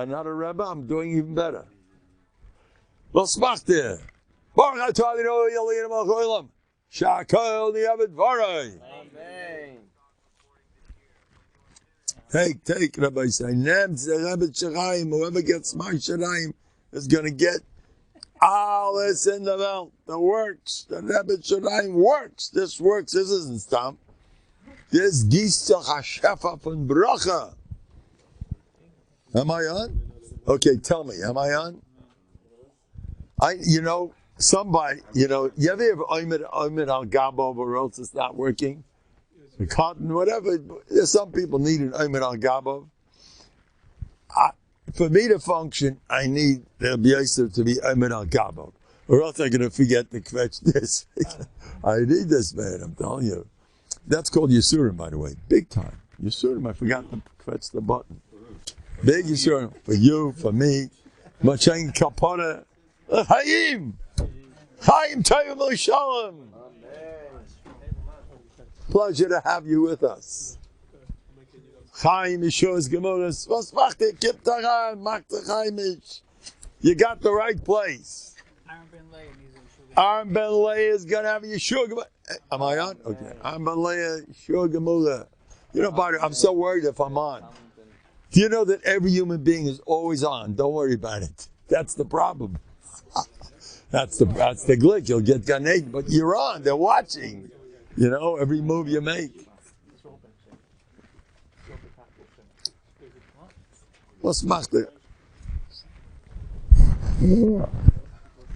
I'm not a Rebbe, I'm doing even better. Lo smachti. Baruch atah Adonai Eloheinu melech haolam. Sha'akol ni'avid varay. Amen. Take, Rabbi say. Nem's the Rebbe Shiraim. Whoever gets my Shiraim is going to get all this in the world. The works. The Rebbe Shiraim works. This works. This isn't stomp. This Gistach HaShefa von Bracha. Am I on? Okay, tell me. Am I on? Somebody, you ever have Oymid al Gabo or else it's not working? The cotton, whatever. Some people need an Oymid al Gabo. For me to function, I need the B'yosef to be Oymid al Gabo. Or else I'm going to forget to kvetch this. I need this, man, I'm telling you. That's called Yisurim, by the way. Big time. Yisurim, I forgot to kvetch the button. Big Yisurim. For you, for me. Machain Kapora. Chaim! Chaim Tayim Shalom! Pleasure to have you with us. Chaim Yeshua's Gemuras. Was macht ihr? Kippt daran, macht der Chaimish. You got the right place. Aaron Ben Leah is going to have Yeshua Gemura. Am I on? Okay. Aaron Ben Leah, Yeshua Gemura. I'm so worried if I'm on. Do you know that every human being is always on? Don't worry about it. That's the problem. That's the glitch. You'll get Gan Eden, but you're on. They're watching. Every move you make. What's machte?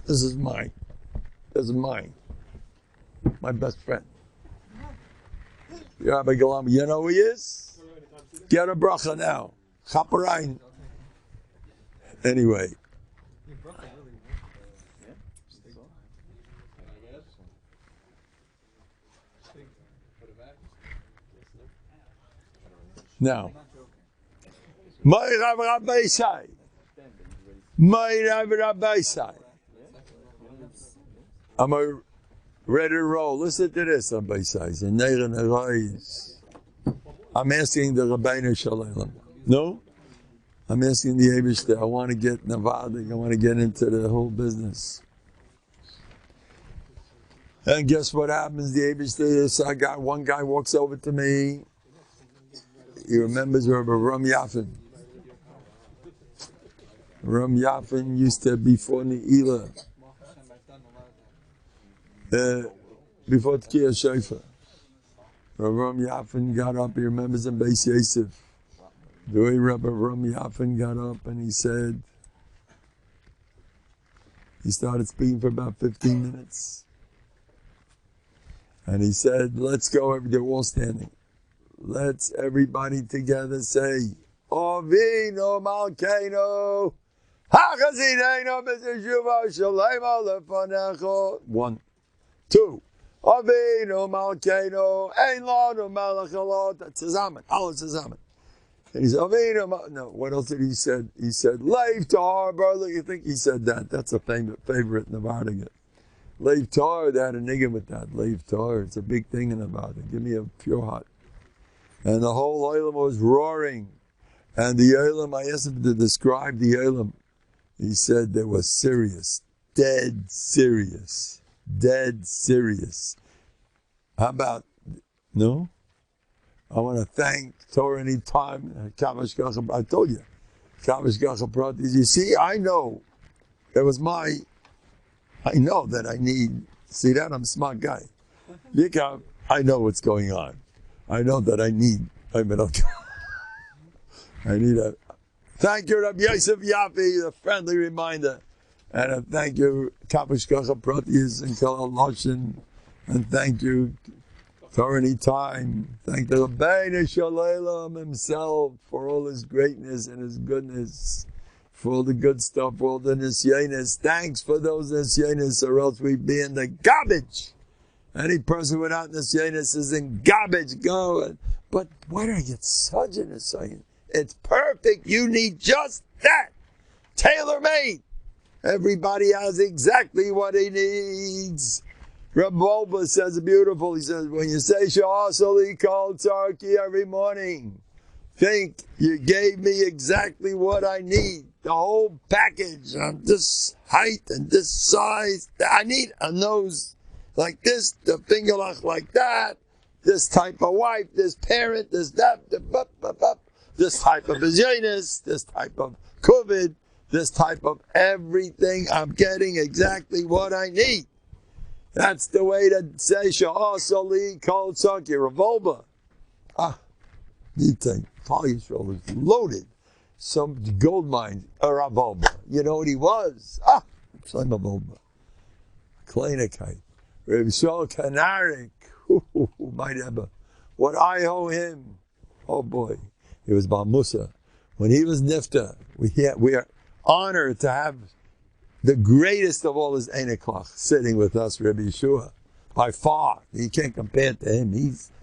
This is mine. My best friend. Rabbi Galama. You know who he is? Get a bracha now. Chaparein. Anyway. Now, my Rabbi Sai. I'm ready to roll. Listen to this, Rabbi Sai. I'm asking the Rabbeinu Shalom. No? I'm asking the Eibishter. I want to get Navadik. I want to get into the whole business. And guess what happens? The Eibishter, one guy walks over to me. He remembers Rabbi Ram Yafin. Ram Yafin used to, before Ne'ilah, before Tkiyah Shofar, Ram Yafin got up, he remembers in Beis Yosef. The way Rabbi Ram Yafin got up and he said, he started speaking for about 15 minutes. And he said, let's go, they're all standing. Let's everybody together say, Ovino Malkeino, Hachazineino B'Teshuva Shalema Lefanecho. 1, 2. Ovino Malkeino, Ein Lanu Melech Elot. Tzazamen, all tzazamen. And he said, Ovino. No, what else did he say? He said, Leiv Tar, brother. You think he said that? That's a favorite Novandigat. Leiv Tar, they had a nigga with that. Leiv Tar, it's a big thing in Nevada. Give me a pure hot. And the whole Olam was roaring. And the Olam, I asked him to describe the Olam. He said they were serious. Dead serious. How about, no? I want to thank Torah anytime. I told you. You see, I know. I know that I need, see that? I'm a smart guy. I know what's going on. I know that I need a thank you, Rabbi Yosef Yafi, a friendly reminder. And a thank you, Kapashkacha Proteus and Kalal Loshin. And thank you, Torah Time. Thank the Rabbeinu Shalom himself for all his greatness and his goodness, for all the good stuff, for all the nisyanis. Thanks for those nisyanis, or else we'd be in the garbage. Any person without nisyanis is in garbage. Go. But why do I get such a nisyan? It's perfect. You need just that. Tailor-made. Everybody has exactly what he needs. Rabbi Wolba says beautiful. He says, when you say Sha'asali Kol Tzarki every morning, think you gave me exactly what I need. The whole package on this height and this size. I need a nose like this, the fingerlach like that, this type of wife, this parent, this that, this type of business, this type of COVID, this type of everything. I'm getting exactly what I need. That's the way to say Sha'asali Kol Tzaki Revolver. You think Yisrael was loaded. Some gold mine, a revolver. You know what he was? Shem Revolver. Kleinigkeit. Reb Shol Kanarik. Might have what I owe him. Oh boy. It was Bar Musa. When he was Nifta, we are honored to have the greatest of all his Einiklach sitting with us, Rabbi Yeshua. By far. You can't compare to him.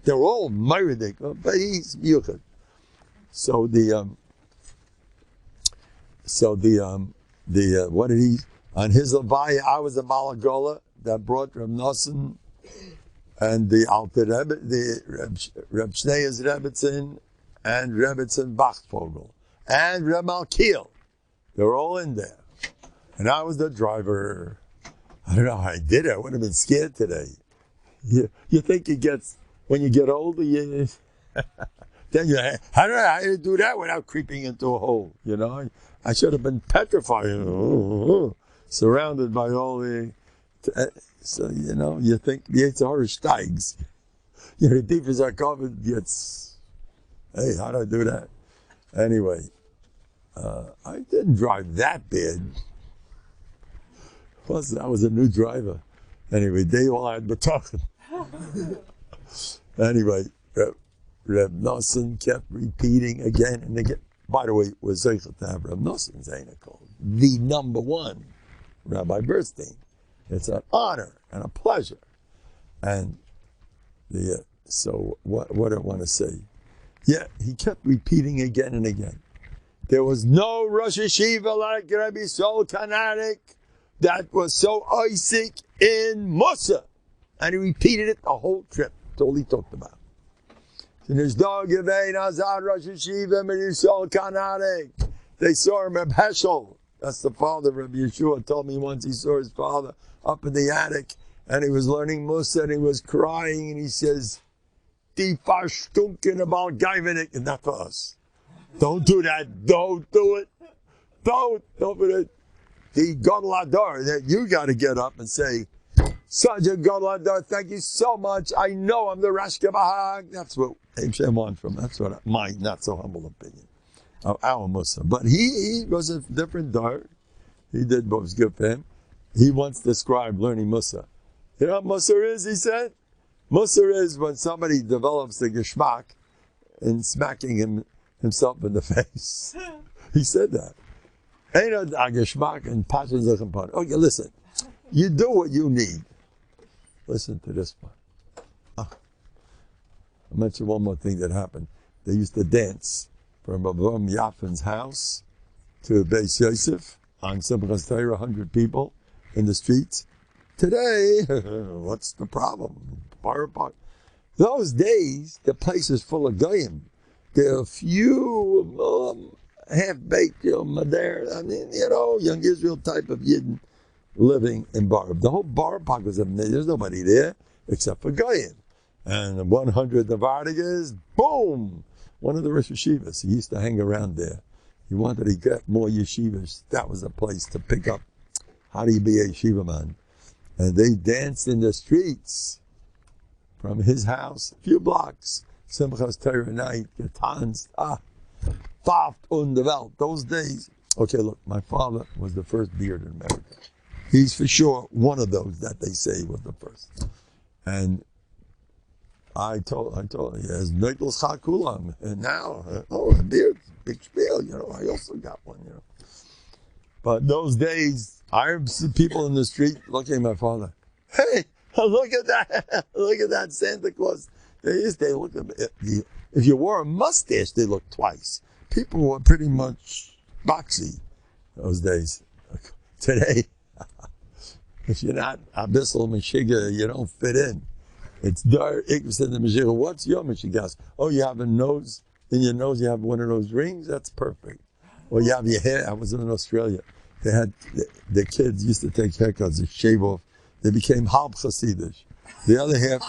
They're all Meridik, but he's Yuchad. So what did he, on his Levaya, I was a Malagola that brought Reb Nosson and the Alter Rebbe, the Reb Shneya's Rebbetzin, and Rebbetzin Bachtvogel, and Reb Malkiel. They were all in there. And I was the driver. I don't know how I did it. I would have been scared today. You think you get, when you get older, then you, I don't know how to do that without creeping into a hole, you know. I should have been petrified, surrounded by all the, so, you know, you think the Yitzhar steigs. You know, the deep as I covered gets, hey, how do I do that? Anyway, I didn't drive that bad. Plus, I was a new driver. Anyway, they all had b'tachon. Anyway, Reb Nosson kept repeating again and again. By the way, it was zeicher to have Reb Nosson's Einikol, the number one, Rabbi Bernstein. It's an honor and a pleasure. And so what I want to say, he kept repeating again and again. There was no Rosh Yeshiva like Rabbi Sol Kanarik that was so Isaac in Musa. And he repeated it the whole trip. That's all he talked about. They saw him at Heschel. That's the father of Rabbi Yeshua. Told me once he saw his father up in the attic and he was learning Musa and he was crying and he says, Die verstunken about Gaivenik, and not for us. Don't do that. Don't do it. Don't do it. The Godladar, that you got to get up and say, such a Godladar, thank you so much. I know I'm the Rashke Bahag. That's what Hashem wants from. That's what my not so humble opinion of our Musa. But he was a different dar. He did what was good for him. He once described learning Musa. You know what Musa is, he said? Musa is when somebody develops the geschmack in smacking himself in the face. He said that. Ain't a geschmack and passion zechem part. Okay, listen. You do what you need. Listen to this one. I'll mention one more thing that happened. They used to dance from Avram Yaffin's house to Beis Yosef on Simchas Torah, 100 people in the streets. Today, what's the problem? Those days, the place is full of goyim. There are a few half-baked, Madeira, young Israel type of Yidden living in Bar. The whole Bar Park was there's nobody there except for goyim. And 100 Novandigas, boom! One of the Rosh Yeshivas. He used to hang around there. He wanted to get more yeshivas. That was a place to pick up. How do you be a yeshiva man? And they danced in the streets from his house, a few blocks. Simchas Torah night, getanzt, Faft und der Welt. Those days. Okay, look, my father was the first beard in America. He's for sure one of those that they say was the first. And I told him, he has Neutels Chakulam. And now, a beard, big spiel, I also got one, But those days, I see people in the street looking at my father. Hey, look at that. Look at that Santa Claus. They look at me. If you wore a mustache, they looked twice. People were pretty much boxy those days. Today, if you're not Abyssal Meshiga, you don't fit in. It's dark. Said the Meshiga, what's your Meshigas? Oh, you have a nose? in your nose you have one of those rings, that's perfect. Or you have your hair. I was in Australia. They had, the kids used to take haircuts, they shave off. They became halb Hasidish. The other half,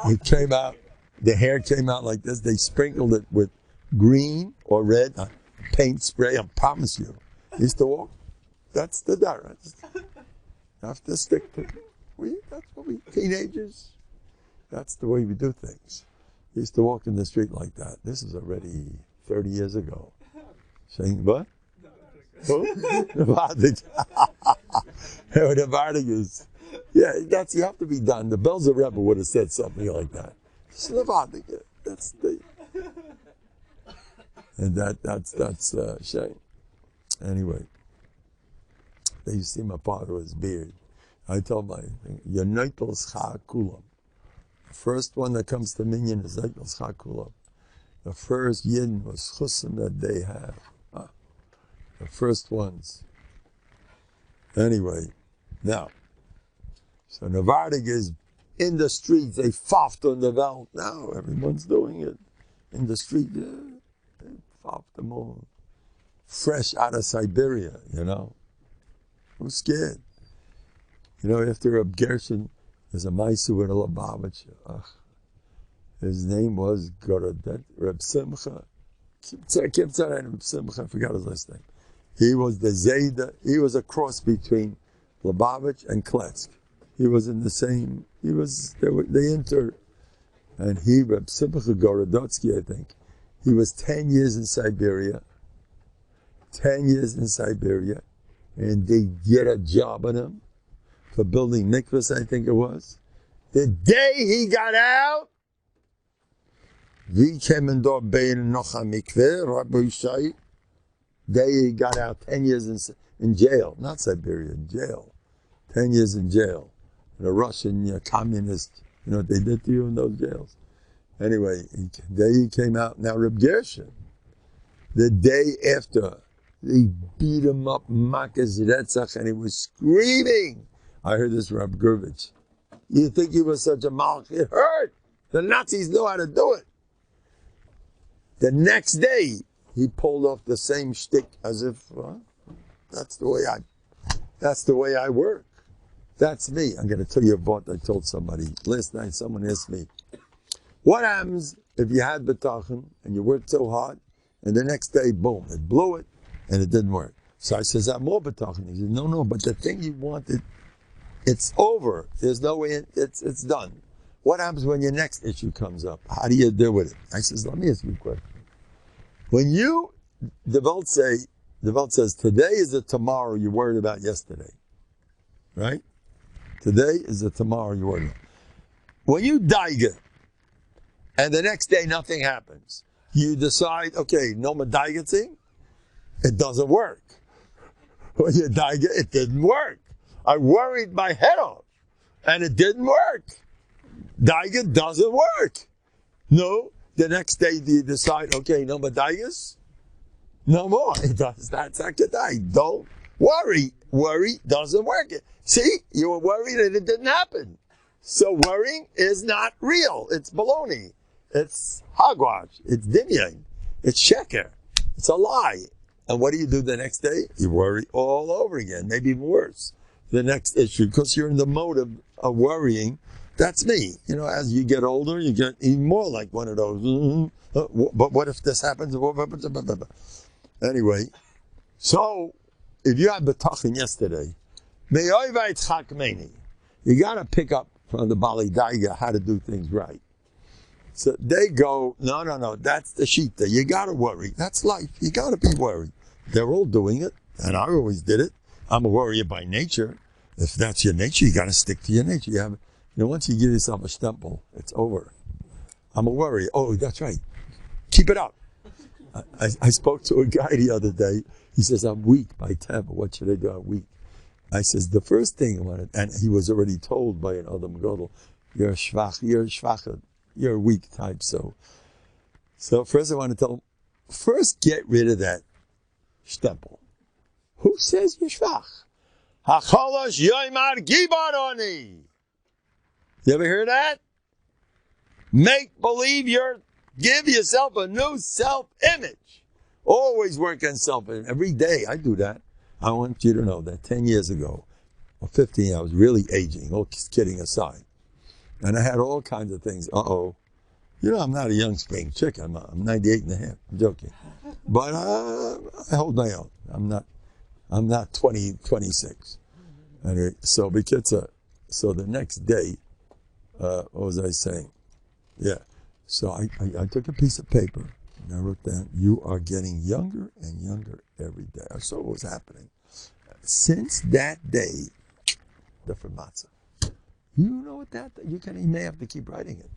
it came out, the hair came out like this. They sprinkled it with green or red paint spray. I promise you. Used to walk. That's the direct. Have to stick to that's what we, teenagers, that's the way we do things. Used to walk in the street like that. This is already 30 years ago. Saying what? Novandik. Novandik. Yeah, that's, you have to be done. The Belzer Rebbe would have said something like that. It's Novandik. That's the, and that's shame. Anyway, they used to see my father with his beard. I told my your neitel scha kulam. The first one that comes to minyan is neitel scha kulam. The first yin was chusim that they have. The first ones. Anyway, now, so Novandik is in the streets. They faft on the Welt. Now everyone's doing it in the street. Yeah, they faft them all. Fresh out of Siberia, you know. Who's scared? You know, after Reb Gershon, there's a Maisu with a Lubavitch. His name was Reb Simcha. Reb Simcha, I forgot his last name. He was the Zayda. He was a cross between Lubavitch and Kletsk. He was in the same. They entered, and he, Reb Simcha Gorodotsky, I think, he was 10 years in Siberia. 10 years in Siberia, and they get a job on him for building mikvahs, I think it was. The day he got out, we came in door bein nocha mikveh, Rabbi Shai. Day he got out, 10 years in jail, not Siberia, in jail. 10 years in jail. And a Russian communist, you know what they did to you in those jails? Anyway, the day he came out, now Reb Gershon, the day after, they beat him up, Makas Retzach, and he was screaming. I heard this Reb Gurvich. You think he was such a malch? It hurt. The Nazis knew how to do it. The next day, he pulled off the same shtick as if, that's the way I work. That's me. I'm going to tell you what I told somebody. Last night, someone asked me, what happens if you had Bטחון and you worked so hard, and the next day, boom, it blew it, and it didn't work. So I says, I'm more Bטחון. He said, no, but the thing you wanted, it's over. There's no way, it's done. What happens when your next issue comes up? How do you deal with it? I says, let me ask you a question. When the Welt says, today is the tomorrow you worried about yesterday. Right? Today is the tomorrow you worried about. When you die, and the next day nothing happens, you decide, okay, no more thing, it doesn't work. When you die, it didn't work. I worried my head off, and it didn't work. Daiga doesn't work. No, the next day you decide, okay, no more Daigas? No more. It does. That's not good. Don't worry. Worry doesn't work. See, you were worried and it didn't happen. So worrying is not real. It's baloney. It's hogwash. It's dimyan. It's sheker. It's a lie. And what do you do the next day? You worry all over again, maybe even worse. The next issue, because you're in the mode of worrying. That's me. You know, as you get older, you get even more like one of those. But what if this happens? Anyway, so if you had Bטחון yesterday, you got to pick up from the Bali Daiga how to do things right. So they go, no, that's the shita. You got to worry. That's life. You got to be worried. They're all doing it, and I always did it. I'm a worrier by nature. If that's your nature, you got to stick to your nature. You know, once you give yourself a stempel, it's over. I'm a worrier. Oh, that's right. Keep it up. I spoke to a guy the other day. He says, I'm weak by temper. What should I do? I'm weak. I says, the first thing I wanted, and he was already told by an Adam Godel, you're schwach, you're a weak type. So first I want to tell him, first get rid of that stempel. Who says you're schwach? HaCholosh yoymar gibaroni. You ever hear that? Make believe you're Give yourself a new self-image. Always work on self-image. Every day I do that. I want you to know that 10 years ago, or 15, I was really aging, all kidding aside. And I had all kinds of things. You know, I'm not a young spring chicken. I'm 98 and a half. I'm joking. But I hold my own. I'm not 26. Anyway, so the next day, what was I saying? Yeah. So I took a piece of paper and I wrote down, you are getting younger and younger every day. I saw what was happening. Since that day, different matzah. You know what you may have to keep writing it.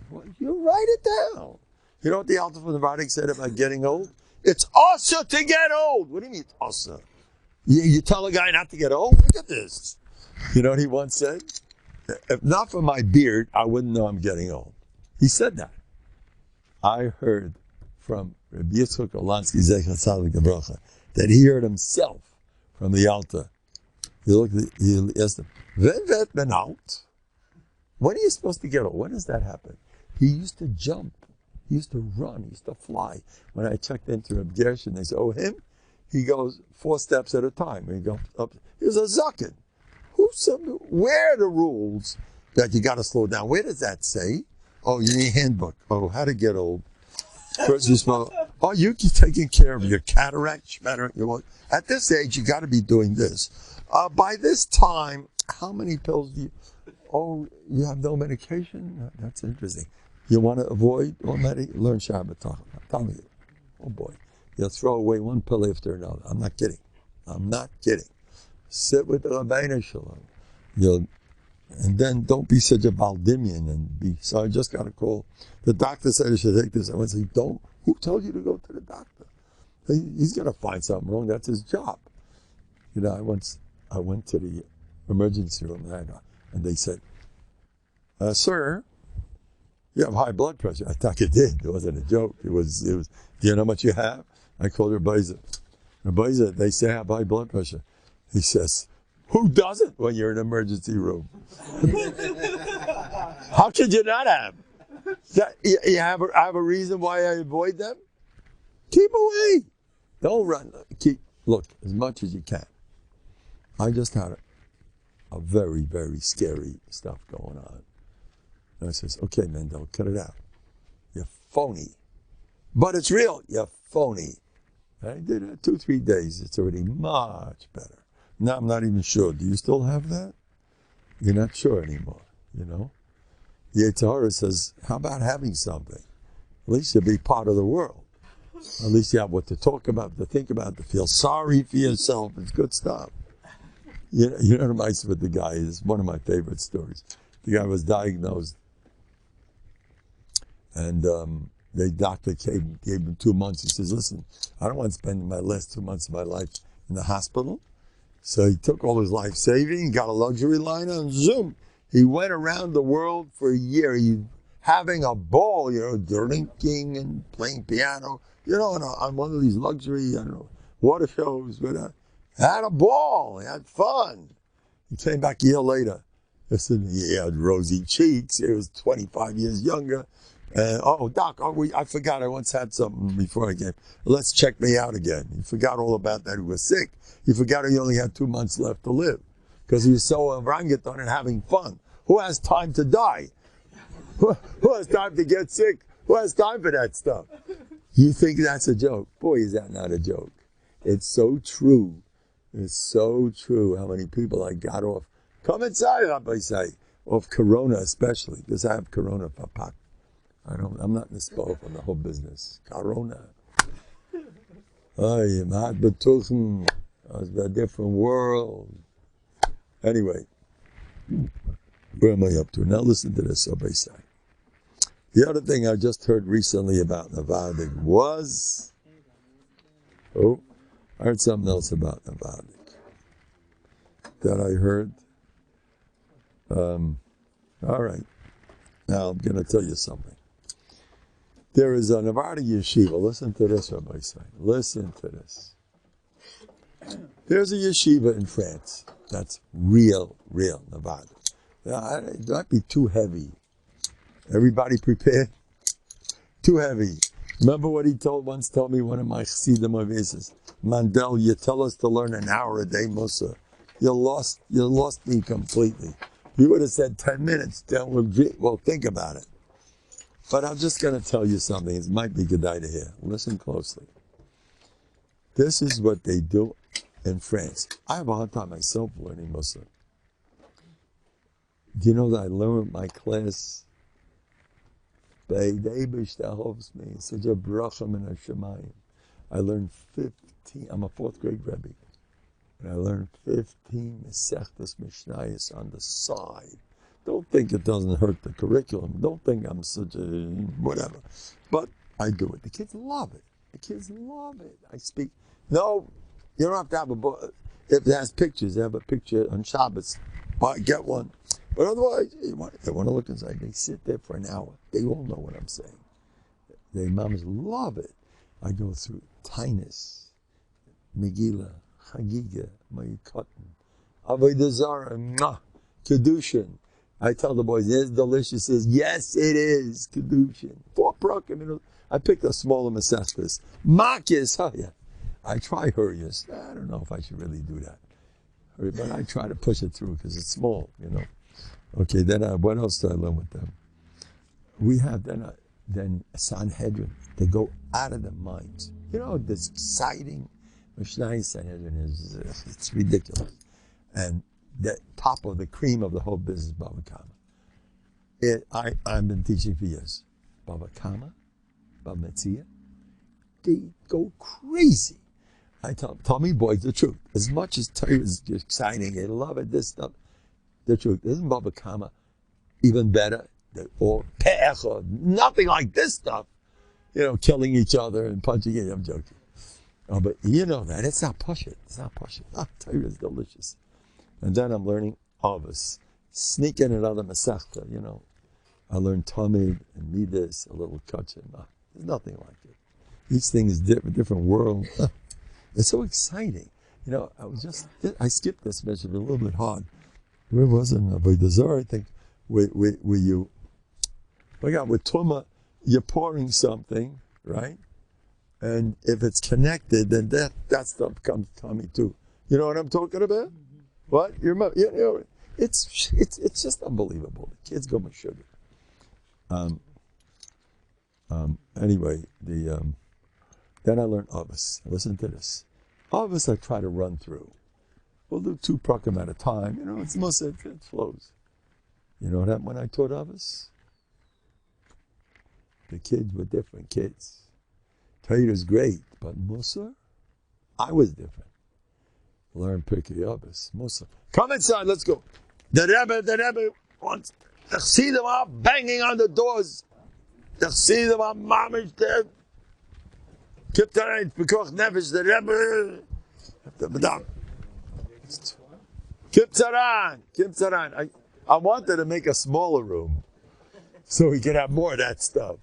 Well, you write it down. You know what the Alta from the Novandik said about getting old? It's also to get old. What do you mean it's also? You tell a guy not to get old? Look at this. You know what he once said? If not for my beard, I wouldn't know I'm getting old. He said that. I heard from Rabbi Yitzchak Olansky, Zecher Tzadik Lebrocha, that he heard himself from the Alta. He asked him, when out? When are you supposed to get old? When does that happen? He used to jump. He used to run. He used to fly. When I checked into Reb Gershon, they said, him? He goes 4 steps at a time. He goes up. He was a zaken. Where are the rules that you got to slow down? Where does that say? You need a handbook. How to get old. First you smell. You keep taking care of your cataract. At this age, you got to be doing this. By this time, how many pills do you... you have no medication? That's interesting. You want to avoid all medication? Learn Shabbatochem. I'm telling you. Oh boy. You'll throw away one pill after another. I'm not kidding. Sit with the Rabbeinu Shalom. And then don't be such a Baldimian so I just got a call. The doctor said I should take this. I went and said, don't. Who told you to go to the doctor? He's going to find something wrong. That's his job. You know, I went to the emergency room and they said, sir, you have high blood pressure. I thought it did. It wasn't a joke. It was. Do you know how much you have? I called Rabbi Zah. They say I have high blood pressure. He says, who doesn't when you're in an emergency room? How could you not have? I have a reason why I avoid them? Keep away. Don't run. Look, as much as you can. I just had a very, very scary stuff going on. And I says, okay, Mendel, cut it out. You're phony. But it's real. You're phony. I did it 2-3 days. It's already much better. Now I'm not even sure. Do you still have that? You're not sure anymore, you know? The Yitzhara says, how about having something? At least you'll be part of the world. At least you have what to talk about, to think about, to feel sorry for yourself. It's good stuff. You know what reminds me with the guy is one of my favorite stories. The guy was diagnosed, and the doctor gave him 2 months. He says, listen, I don't want to spend my last 2 months of my life in the hospital. So he took all his life saving, got a luxury liner, and zoom. He went around the world for a year. He having a ball, drinking and playing piano, on one of these luxury, water shows. Had a ball. He had fun. He came back a year later. Listen, he had rosy cheeks. He was 25 years younger. Doc, I forgot I once had something before I came. Let's check me out again. He forgot all about that. He was sick. He forgot he only had 2 months left to live because he was so orangutan and having fun. Who has time to die? Who has time to get sick? Who has time for that stuff? You think that's a joke? Boy, is that not a joke. It's so true. It's so true how many people I got off. Come inside, Rabbi say. Off Corona especially, because I have Corona papak. I'm not in the spell from the whole business. Corona. I'm not betochen. I was in a different world. Anyway, where am I up to? Now listen to this, Rabbi say. The other thing I just heard recently about Novandik was... I heard something else about Novandik that I heard. All right. Now I'm going to tell you something. There is a Novandik yeshiva. Listen to this, Rabbi say. Listen to this. There's a yeshiva in France that's real Novandik. It might be too heavy. Everybody prepared? too heavy. Remember what he once told me, one of my chassidim says, Mendel, you tell us to learn an hour a day, Musa. You lost me completely. You would have said 10 minutes, then we'll think about it. But I'm just going to tell you something. It might be good to hear. Listen closely. This is what they do in France. I have a hard time myself learning Musa. Do you know that I learned with my class? Such a bracham in Hashemayim. I learned 15, I'm a 4th grade Rebbe, and I learned 15 Mesechtas Mishnayos on the side. Don't think it doesn't hurt the curriculum. Don't think I'm such a whatever. But I do it. The kids love it. The kids love it. I speak. No, you don't have to have a book. If it has pictures, they have a picture on Shabbos. Get one. But otherwise, they want to look inside. They sit there for an hour. They all know what I'm saying. Their moms love it. I go through Tainus, Megillah, Chagiga, Ma'ikotin, Avodah Zarah, Kedushin. I tell the boys, it's delicious. Says, yes, it is. Kedushin. 4 prakim. I picked a smaller Masechtas. Makis, I try Hurrius. I don't know if I should really do that. But I try to push it through because it's small, Okay, then what else did I learn with them? We have then Sanhedrin. They go out of their minds. This exciting Mishnah Sanhedrin it's ridiculous. And the top of the cream of the whole business, Bava Kama. I've been teaching for years. Bava Kama, Bava Metzia, they go crazy. I tell me, boys, the truth. As much as Torah is exciting, they love it, this stuff. The truth. Isn't Bava Kama even better? Or Pe'echa, nothing like this stuff. Killing each other and punching it. I'm joking. Oh, but you know that. It's not push it. It's not push it. Torah is delicious. And then I'm learning Avos. Sneak in another Masechta, I learned Tamid and Midas, a little Kachin. There's nothing like it. Each thing is different world. It's so exciting. I skipped this mission a little bit hard. Where was it? Avodah Zarah, I think, where you, with Tuma, you're pouring something, right? And if it's connected, then that stuff comes tummy too. You know what I'm talking about? Mm-hmm. What? It's just unbelievable. The kids go with sugar. Anyway, then I learned Avos. Listen to this. Avos I try to run through. We'll do 2 prakim at a time. It's most it flows. You know what happened when I taught Avos? The kids were different kids. Torah is great, but Musa, I was different. Learn Pirkei Avos. Musa, come inside. Let's go. The Rebbe wants. I see them all banging on the doors. I see them all mamish there. Kiptarein, Pekuach Nefesh, the Rebbe. Kiptaran. I wanted to make a smaller room so we could have more of that stuff.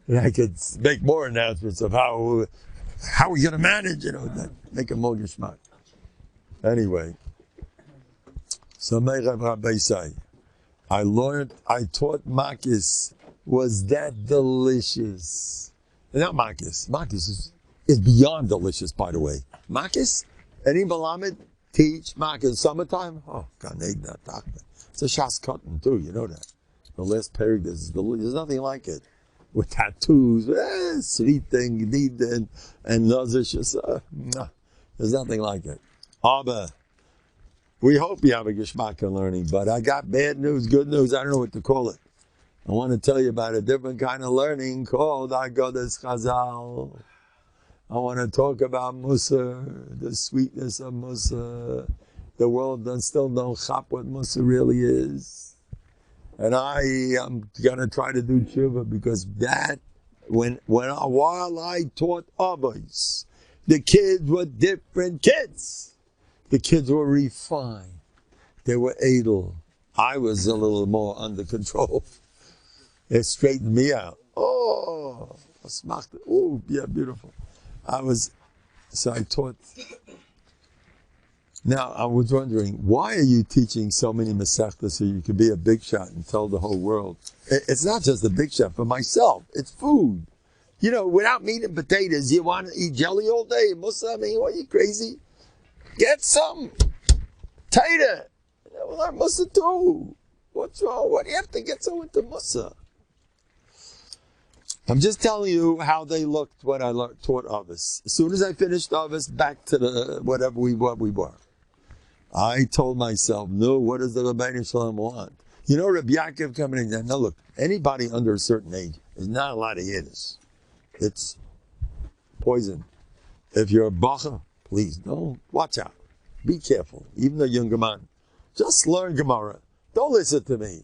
And I could make more announcements of how we're going to manage, make a more geschmack. Anyway, so I taught Makis. Was that delicious? Not Makis. Makis is beyond delicious, by the way. Makis? Any Malamed teach Makis summertime? Oh, God, it's a Shas cotton too, you know that. The last period, there's nothing like it. With tattoos, sweet thing, and Nazish, there's nothing like it. Aber, we hope you have a geschmack in learning, but I got bad news, good news, I don't know what to call it. I want to tell you about a different kind of learning called Agodas Chazal. I want to talk about Musa, the sweetness of Musa. The world still don't chop what Musa really is. And I am going to try to do tshuva because while I taught Avos, the kids were different kids. The kids were refined. They were edel. I was a little more under control. It straightened me out. Oh, yeah, beautiful. So I taught. Now, I was wondering, why are you teaching so many Masechtas so you could be a big shot and tell the whole world? It's not just a big shot for myself. It's food. without meat and potatoes, you want to eat jelly all day? Musa, I mean, what, are you crazy? Get some tater. We'll learn Musa too. What's wrong? What do you have to get so into Musa? I'm just telling you how they looked when I taught others. As soon as I finished others, back to the whatever we were. I told myself, no, what does the Rabbeinu Shalom want? Rabbi Yaakov coming in there. Now look, anybody under a certain age is not allowed to hear this. It's poison. If you're a bacha, please don't. Watch out. Be careful. Even the younger man. Just learn Gemara. Don't listen to me.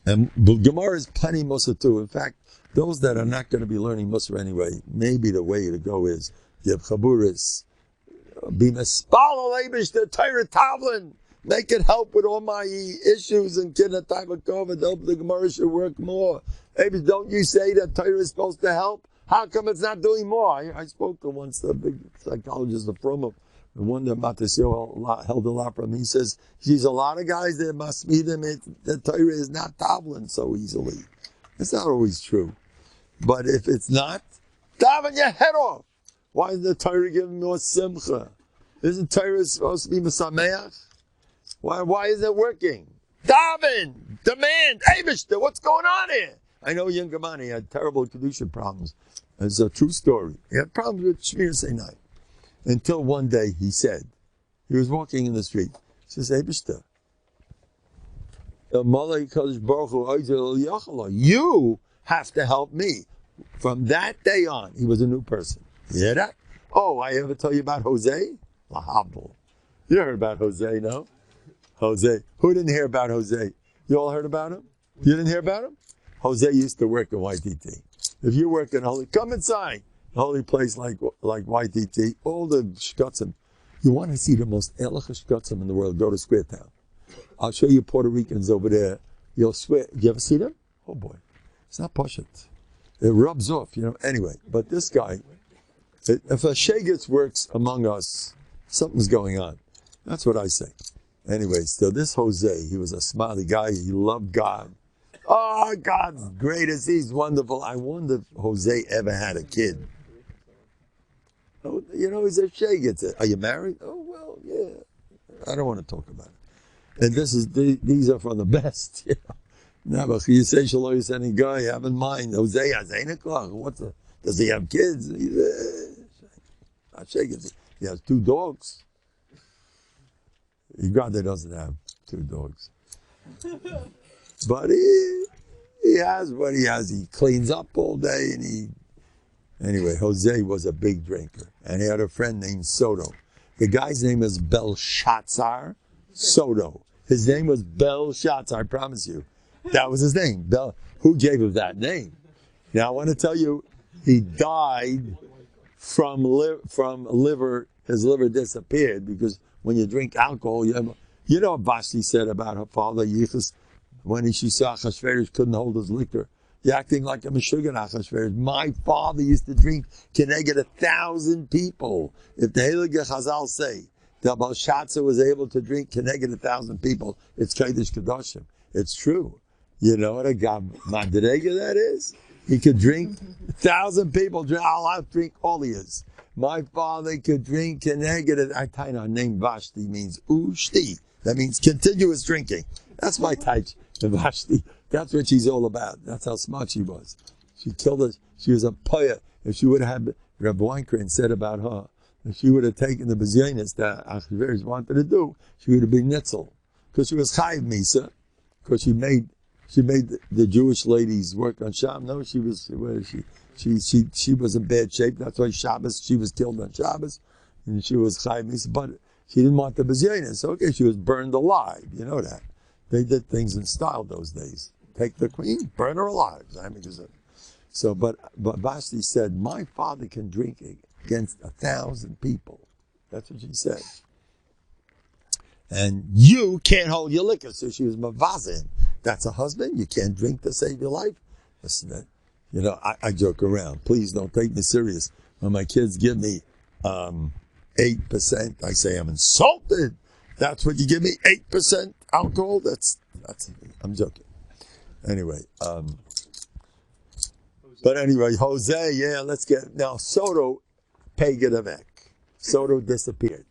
And Gemara is plenty Musa too. In fact, those that are not going to be learning Musa anyway, maybe the way to go is Yeb Chaburis, be Mespal Alebish, the Torah Tavlin, make it help with all my issues and get a type of COVID. Hope the Gemara should work more. Maybe don't you say that Torah is supposed to help? How come it's not doing more? I spoke to once the big psychologist from him. The one that Matasio held a lot from. He says, there's a lot of guys that must meet him. The Torah is not davening so easily. It's not always true. But if it's not, daven your head off. Why is the Torah giving more simcha? Isn't Torah supposed to be mesameach? Why is it working? Daven! Demand! Eibishter, what's going on here? I know Yangamani had terrible Kedusha problems. It's a true story. He had problems with Shmir Seinai. Until one day he said, he was walking in the street. He says, Eibishter, you have to help me. From that day on, he was a new person. You hear that? Oh, I ever tell you about Jose? Lahabel. You heard about Jose, no? Jose. Who didn't hear about Jose? You all heard about him? You didn't hear about him? Jose used to work in YTT. If you work in Holy, come inside. Holy place like YTT, all the shkutzim. You want to see the most ehrliche shkutzim in the world, go to Square Town. I'll show you Puerto Ricans over there. You'll swear. You ever see them? Oh boy. It's not pashut. It rubs off, Anyway, but this guy, if a shegitz works among us, something's going on. That's what I say. Anyway, so this Jose, he was a smiley guy. He loved God. Oh, God's greatest. He's wonderful. I wonder if Jose ever had a kid. Oh, he's a shegitz. Are you married? Oh, well, yeah. I don't want to talk about it. And these are from the best, Now, but you say Shalom, you any guy, have in mind, Jose has 8 o'clock. Does he have kids? Not shegitz. He has 2 dogs. God doesn't have 2 dogs. But he has what he has. He cleans up all day Anyway, Jose was a big drinker. And he had a friend named Soto. The guy's name is Belshazzar Soto. His name was Belshazzar, I promise you. That was his name. Who gave him that name? Now I want to tell you, he died from liver. His liver disappeared because when you drink alcohol, you know what Vashti said about her father, Yichus, when she saw Achashverosh couldn't hold his liquor. You're acting like a Meshuggah Achashverosh. My father used to drink Keneged 1,000 people. If the Heilige Chazal say that Belshazzar was able to drink Keneged 1,000 people, it's Kodesh Kedoshim. It's true. You know what a Madrega that is? He could drink 1,000 people. I'll drink all he is. My father could drink Keneged. I tell you, our name Vashti means Ushti. That means continuous drinking. That's my type, Vashti. That's what she's all about. That's how smart she was. She killed us. She was a poet. If she would have had, Reb Weinkrantz said about her, if she would have taken the bezyonis that Achashverosh wanted to do, she would have been nitzel. Because she was chayiv misa. Because she made the Jewish ladies work on Shabbos. No, she was in bad shape. That's why she was killed on Shabbos. And she was chayiv misa. But she didn't want the bezyonis. Okay, she was burned alive. You know that. They did things in style those days. Take the queen, burn her alive. So, but Vashti said, my father can drink against 1,000 people. That's what she said. And you can't hold your liquor. So she was mavazin. That's a husband. You can't drink to save your life. Listen, I joke around. Please don't take me serious. When my kids give me 8%, I say I'm insulted. That's what you give me, 8% alcohol? That's I'm joking. Anyway, But anyway, Jose, yeah, let's get... Now, Soto, Pagadavek. Soto disappeared.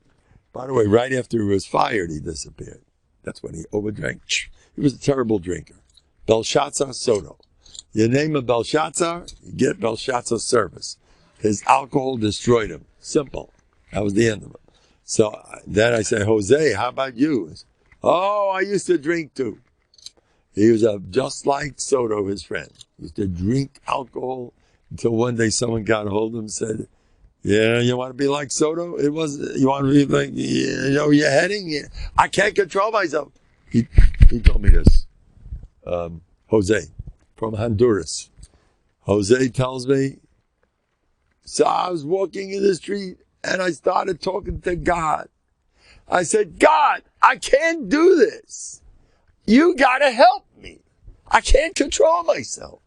By the way, right after he was fired, he disappeared. That's when he overdrank. He was a terrible drinker. Belshazzar Soto. You name a Belshazzar, you get Belshazzar's service. His alcohol destroyed him. Simple. That was the end of it. So then I say, Jose, how about you? Oh, I used to drink too. He was just like Soto, his friend. He used to drink alcohol until one day someone got a hold of him and said, yeah, you want to be like Soto? You want to be like, you're heading? Yeah. I can't control myself. He told me this. Jose from Honduras. Jose tells me, so I was walking in the street and I started talking to God. I said, God, I can't do this. You got to help me. I can't control myself.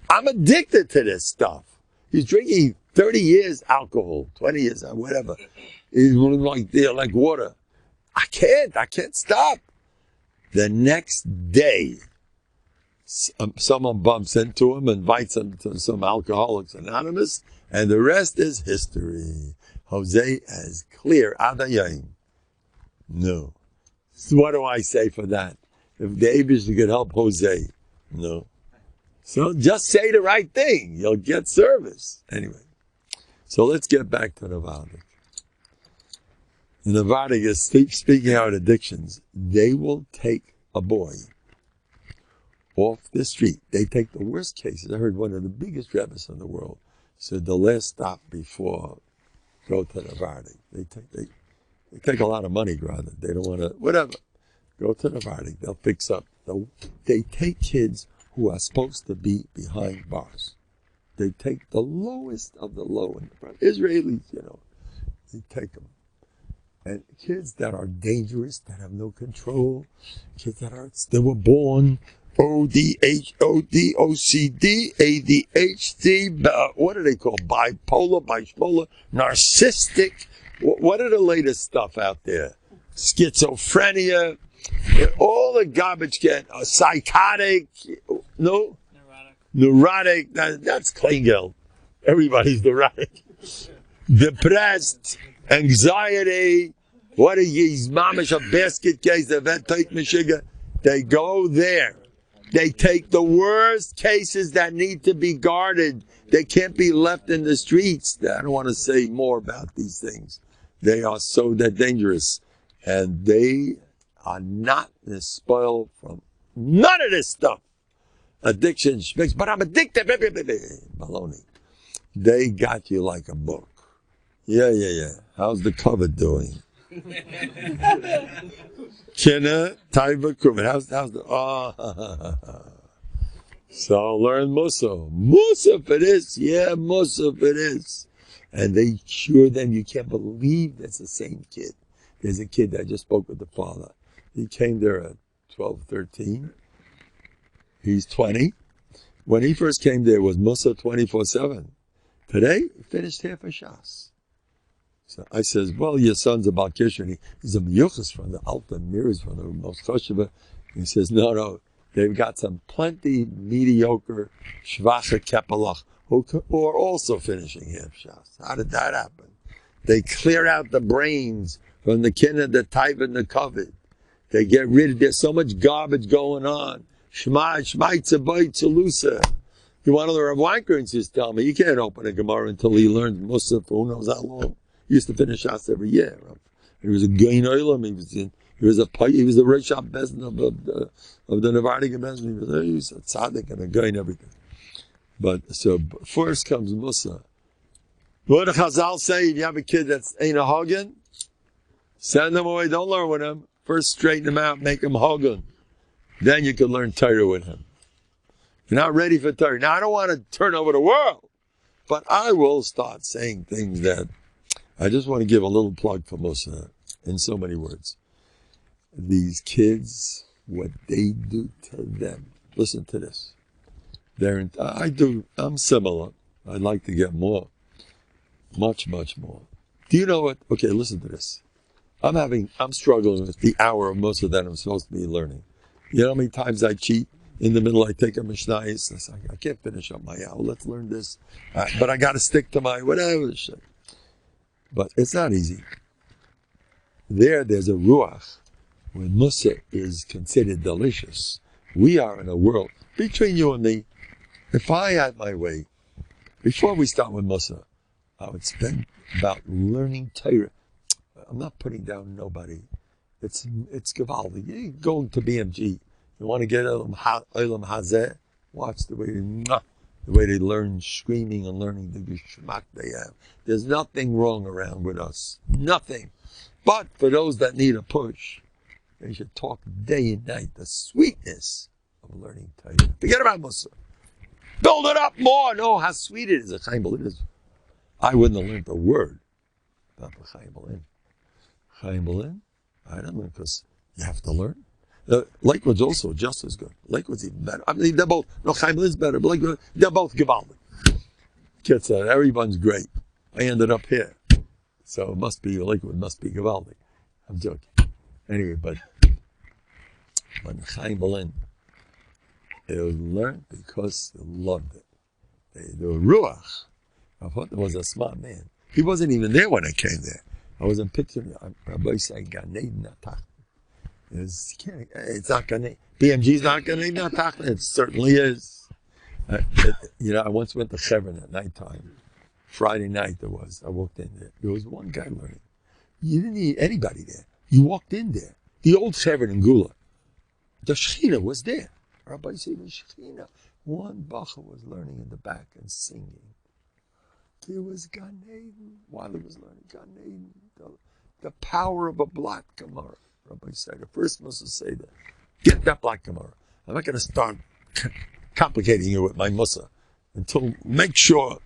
I'm addicted to this stuff. He's drinking 30 years alcohol, 20 years, whatever. He's like water. I can't stop. The next day, someone bumps into him, invites him to some Alcoholics Anonymous, and the rest is history. Jose is clear. Adayim. No. So what do I say for that? If the Abish could help Jose, no. So just say the right thing. You'll get service. Anyway. So let's get back to Novandik. The Novandik is speaking out addictions. They will take a boy off the street. They take the worst cases. I heard one of the biggest rabbis in the world said the last stop before go to Novandik. They take a lot of money, rather. They don't want to, whatever. Go to Novandik. They'll fix up. They take kids who are supposed to be behind bars. They take the lowest of the low in the front. Israelis, they take them. And kids that are dangerous, that have no control, kids they were born ODD, OCD, ADHD, what do they call bipolar, narcissistic, what are the latest stuff out there? Schizophrenia, all the garbage psychotic, no? Neurotic, that's Klingel. Everybody's neurotic. Depressed, anxiety, what are these mamish a basket case of take Michigan? They go there. They take the worst cases that need to be guarded. They can't be left in the streets. I don't want to say more about these things. They're dangerous. And they are not spoiled from none of this stuff. Addiction, but I'm addicted. Baloney. They got you like a book. Yeah. How's the cover doing? Kina, Taiva, Kuman. How's the... So learn Musa. Musa for this. Yeah, Musa for this. And they cure them. You can't believe that's the same kid. There's a kid that I just spoke with the father. He came there at 12, 13. He's 20. When he first came there, was Musa 24/7. Today, he finished half a Shas. So I says, well, your son's a Balkisher. He's a Miyuchas from the Alta Miras, from the most Chosheва. He says, no, they've got some plenty mediocre Shvacha Kepelach who are also finishing half Shas. How did that happen? They clear out the brains from the kin of the type and the covet. They get rid of, there's so much garbage going on. Shema, Tzabai, Tzalusa. You want to learn Rav Weinkorn used to tell me, you can't open a Gemara until he learns Musa for who knows how long. He used to finish Shas every year. He was a Gain Olam. He was the Rosh Bezin of the Novandik Bezin. He was a tzaddik and a Gain everything. But so first comes Musa. What do Chazal say? If you have a kid that's ain't a Hagen, send them away. Don't learn with him. First straighten him out, make him Hagen. Then you can learn Torah with him. You're not ready for Torah. Now, I don't want to turn over the world, but I will start saying things that I just want to give a little plug for Musa in so many words. These kids, what they do to them. Listen to this. I'm similar. I'd like to get more. Much, much more. Do you know what? Okay, listen to this. I'm struggling with the hour of Musa that I'm supposed to be learning. You know how many times I cheat? in the middle, I take a mishnayos. I say, I can't finish up my hour. Let's learn this. But I got to stick to my whatever shit. But it's not easy. There's a ruach where Musa is considered delicious. We are in a world, between you and me, if I had my way, before we start with Musa, I would spend about learning Torah. I'm not putting down nobody. It's Gavaldi. You're going to BMG. You want to get Olam Hazeh? Watch the way they learn screaming and learning the geschmack they have. There's nothing wrong around with us. Nothing. But for those that need a push, they should talk day and night. The sweetness of learning Torah. Forget about Musa. Build it up more. No, how sweet it is. A Chaim Balin is. I wouldn't have learned a word about the Chaim Balin. Chaim Balin, I don't learn because you have to learn. Melikod's also just as good. Melikod's even better. I mean, they're both. No, Chaim Balin's better, but they're both Gevaldik. Kids, everyone's great. I ended up here, so it must be Melikod, must be Gevaldik. I'm joking. Anyway, but when Chaim Balin, it was learned because they loved it. The ruach. Nothen was a smart man. He wasn't even there when I came there. I wasn't picturing it. Rabbi said, Gan Eden Atach. It's not Gan BMG's not Gan Eden Atach. It certainly is. I once went to Chevron at nighttime. Friday night I walked in there. There was one guy learning. You didn't need anybody there. You walked in there. The old Chevron in Gula. The Shechina was there. Rabbi said, the Shechina. One bacha was learning in the back and singing. There was Gan Eden while he was learning Gan Eden. The power of a black Gemara. Rabbi said, the first must say that. Get that black Gemara. I'm not going to start complicating you with my Musa until make sure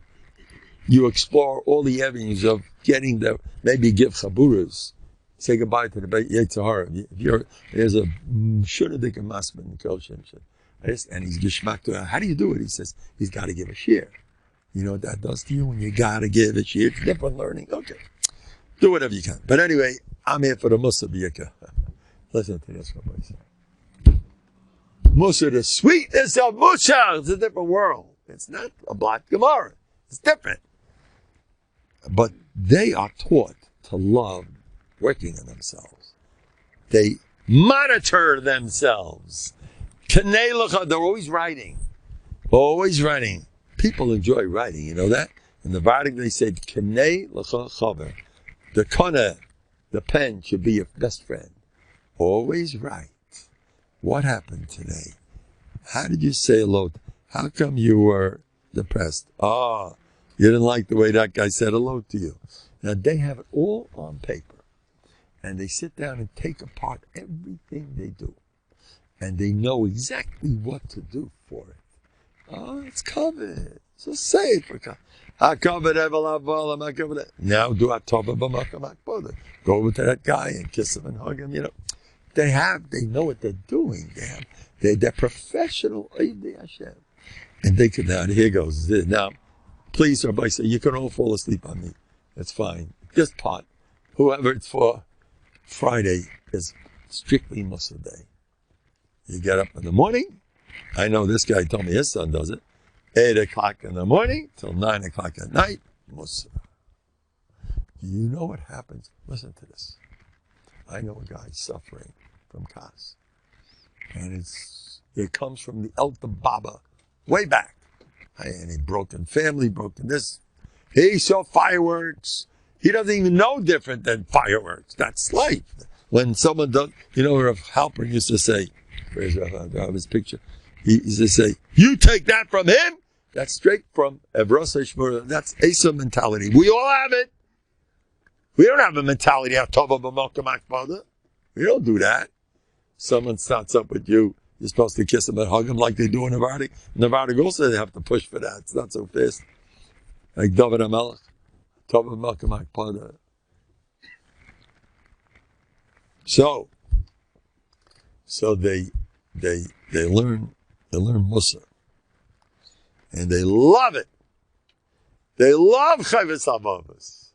you explore all the avenues of getting there. Maybe give chaburas. Say goodbye to the Yetzirah. There's a shunadik and masman in Koshem. And he's gishmak to her. How do you do it? He says, he's got to give a shir. You know what that does to you when you got to give a shir? It's different learning. Okay. Do whatever you can. But anyway, I'm here for the Musa B'yika. Listen to this, Rabbi said. Musa, the sweetness of Moshe. It's a different world. It's not a black Gemara. It's different. But they are taught to love working on themselves. They monitor themselves. They're always writing. Always writing. People enjoy writing, you know that? In the Novhardok they said, Kenei l'cha chaver. The kana, the pen, should be your best friend. Always write. What happened today? How did you say hello? How come you were depressed? You didn't like the way that guy said hello to you. Now they have it all on paper. And they sit down and take apart everything they do. And they know exactly what to do for it. It's covered. So say it for covered. I covered now do Atov b'makam. Go over to that guy and kiss him and hug him. You know, they know what they're doing. They're professional. And they could now. Here goes. Now, please, Rabbi, say you can all fall asleep on me. It's fine. Just pot. Whoever it's for. Friday is strictly Musa day. You get up in the morning. I know this guy told me his son does it. 8 o'clock in the morning till 9 o'clock at night, Musa. Do you know what happens? Listen to this. I know a guy suffering from Kas. And it comes from the Elta Baba, way back. And he broken family, broken this. He saw fireworks. He doesn't even know different than fireworks. That's life. When someone does, Rav Halper used to say, where's Rav picture? He used to say, you take that from him? That's straight from Evros Hashmur. That's Asa mentality. We all have it. We don't have a mentality of Tova b'malkam akbada. We don't do that. Someone starts up with you. You're supposed to kiss him and hug him like they do in Novhardok. Novhardok also they have to push for that. It's not so fast. Like David HaMelech. Tova b'malkam akbada. So they learn Musa. And they love it. They love Chayvus HaVavos.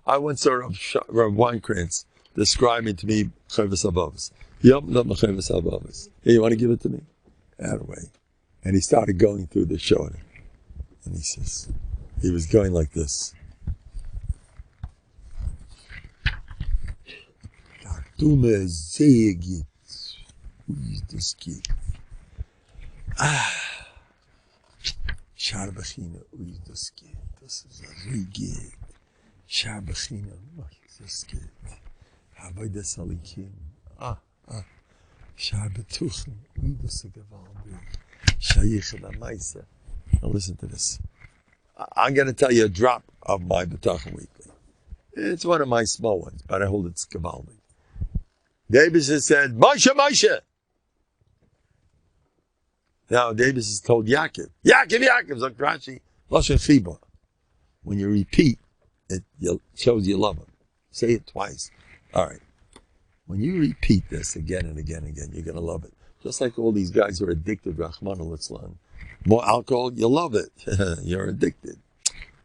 I once saw Rav Weinkrantz describing to me Chayvus HaVavos. Here, you want to give it to me? Out of the way. And he started going through the sha'urim. And he says, he was going like this. Shar bechina, ui, das geht. Das ist so geht. Shar bechina, das geht. Habe das alikim. Shar betochem, ui, das ist gewaltig. Shayich la meise. Now listen to this. I'm going to tell you a drop of my Bטחון weekly. It's one of my small ones, but I hold it's gewaltig. Davis has said, Moshe. Now, Davis has told Yaakov, Zok Rashi, Lashon Chibur. When you repeat, it shows you love him. Say it twice. All right. When you repeat this again and again and again, you're going to love it. Just like all these guys who are addicted, Rahman al-Islam. More alcohol, you love it. You're addicted.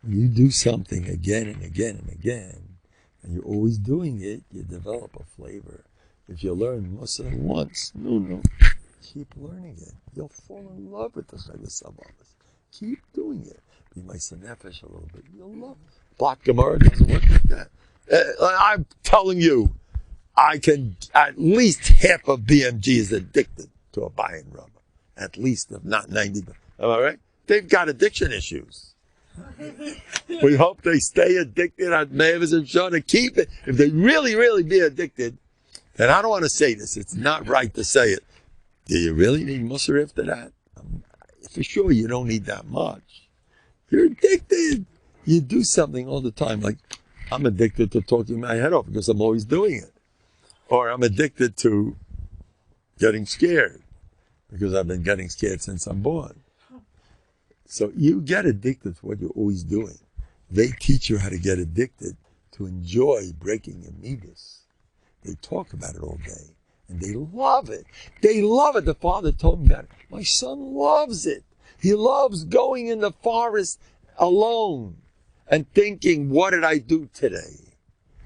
When you do something again and again and again, and you're always doing it, you develop a flavor. If you learn Musa once, no. Keep learning it. You'll fall in love with the Chayvus Savamas. Keep doing it. Be my Sanefesh a little bit. You'll love it. Block Gemara doesn't work like that. I'm telling you, I can, at least half of BMG is addicted to a buy-in rubber. At least, if not 90%. Am I right? They've got addiction issues. We hope they stay addicted on Mavis and Sean to keep it. If they really be addicted, and I don't want to say this, it's not right to say it. Do you really need Musar after that? For sure, you don't need that much. You're addicted. You do something all the time. Like, I'm addicted to talking my head off because I'm always doing it. Or I'm addicted to getting scared because I've been getting scared since I'm born. So you get addicted to what you're always doing. They teach you how to get addicted to enjoy breaking your midas. They talk about it all day. And they love it. They love it. The father told me that. My son loves it. He loves going in the forest alone and thinking, what did I do today?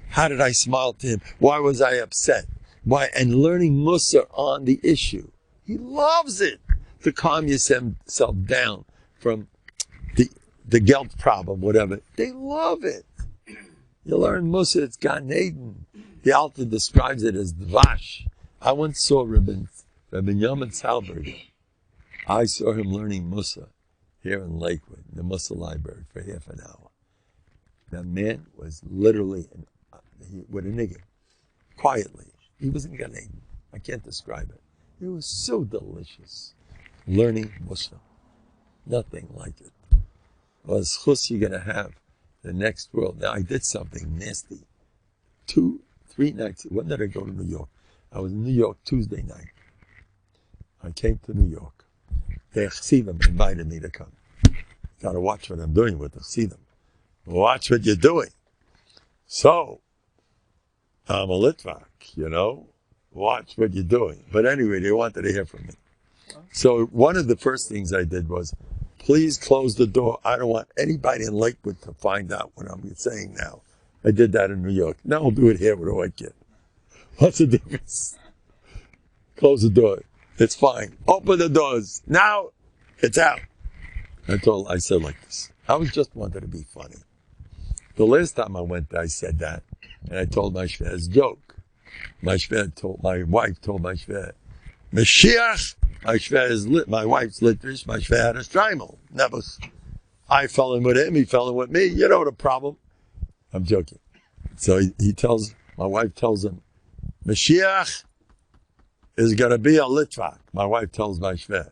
How did I smile to him? Why was I upset? Why? And learning Musa on the issue. He loves it to calm yourself down from the guilt problem, whatever. They love it. You learn Musa, it's Gan Eden. The Alta describes it as Dvash. I once saw Rabbi Yamin Salberg. I saw him learning Musa here in Lakewood, in the Musa library, for half an hour. That man was literally with a nigger, quietly. He was in Gan Eden. I can't describe it. It was so delicious. Learning Musa. Nothing like it. Well, as chus you're going to have the next world. Now, I did something nasty. 2-3 nights. When did I go to New York? I was in New York Tuesday night. I came to New York. The Chassidim invited me to come. Got to watch what I'm doing with the Chassidim. Watch what you're doing. So, I'm a Litvak, Watch what you're doing. But anyway, they wanted to hear from me. So one of the first things I did was, please close the door. I don't want anybody in Lakewood to find out what I'm saying now. I did that in New York. Now I'll do it here with a white kid. What's the difference? Close the door. It's fine. Open the doors. Now it's out. I said like this. I was just wanted to be funny. The last time I went there, I said that, and I told my shved's joke. My wife told my shved, Mashiach. My shved is lit. My wife's litrish. My shved had a streimel. Never. I fell in with him. He fell in with me. You know the problem. I'm joking. So my wife tells him, Mashiach is going to be a Litvak. My wife tells my shved.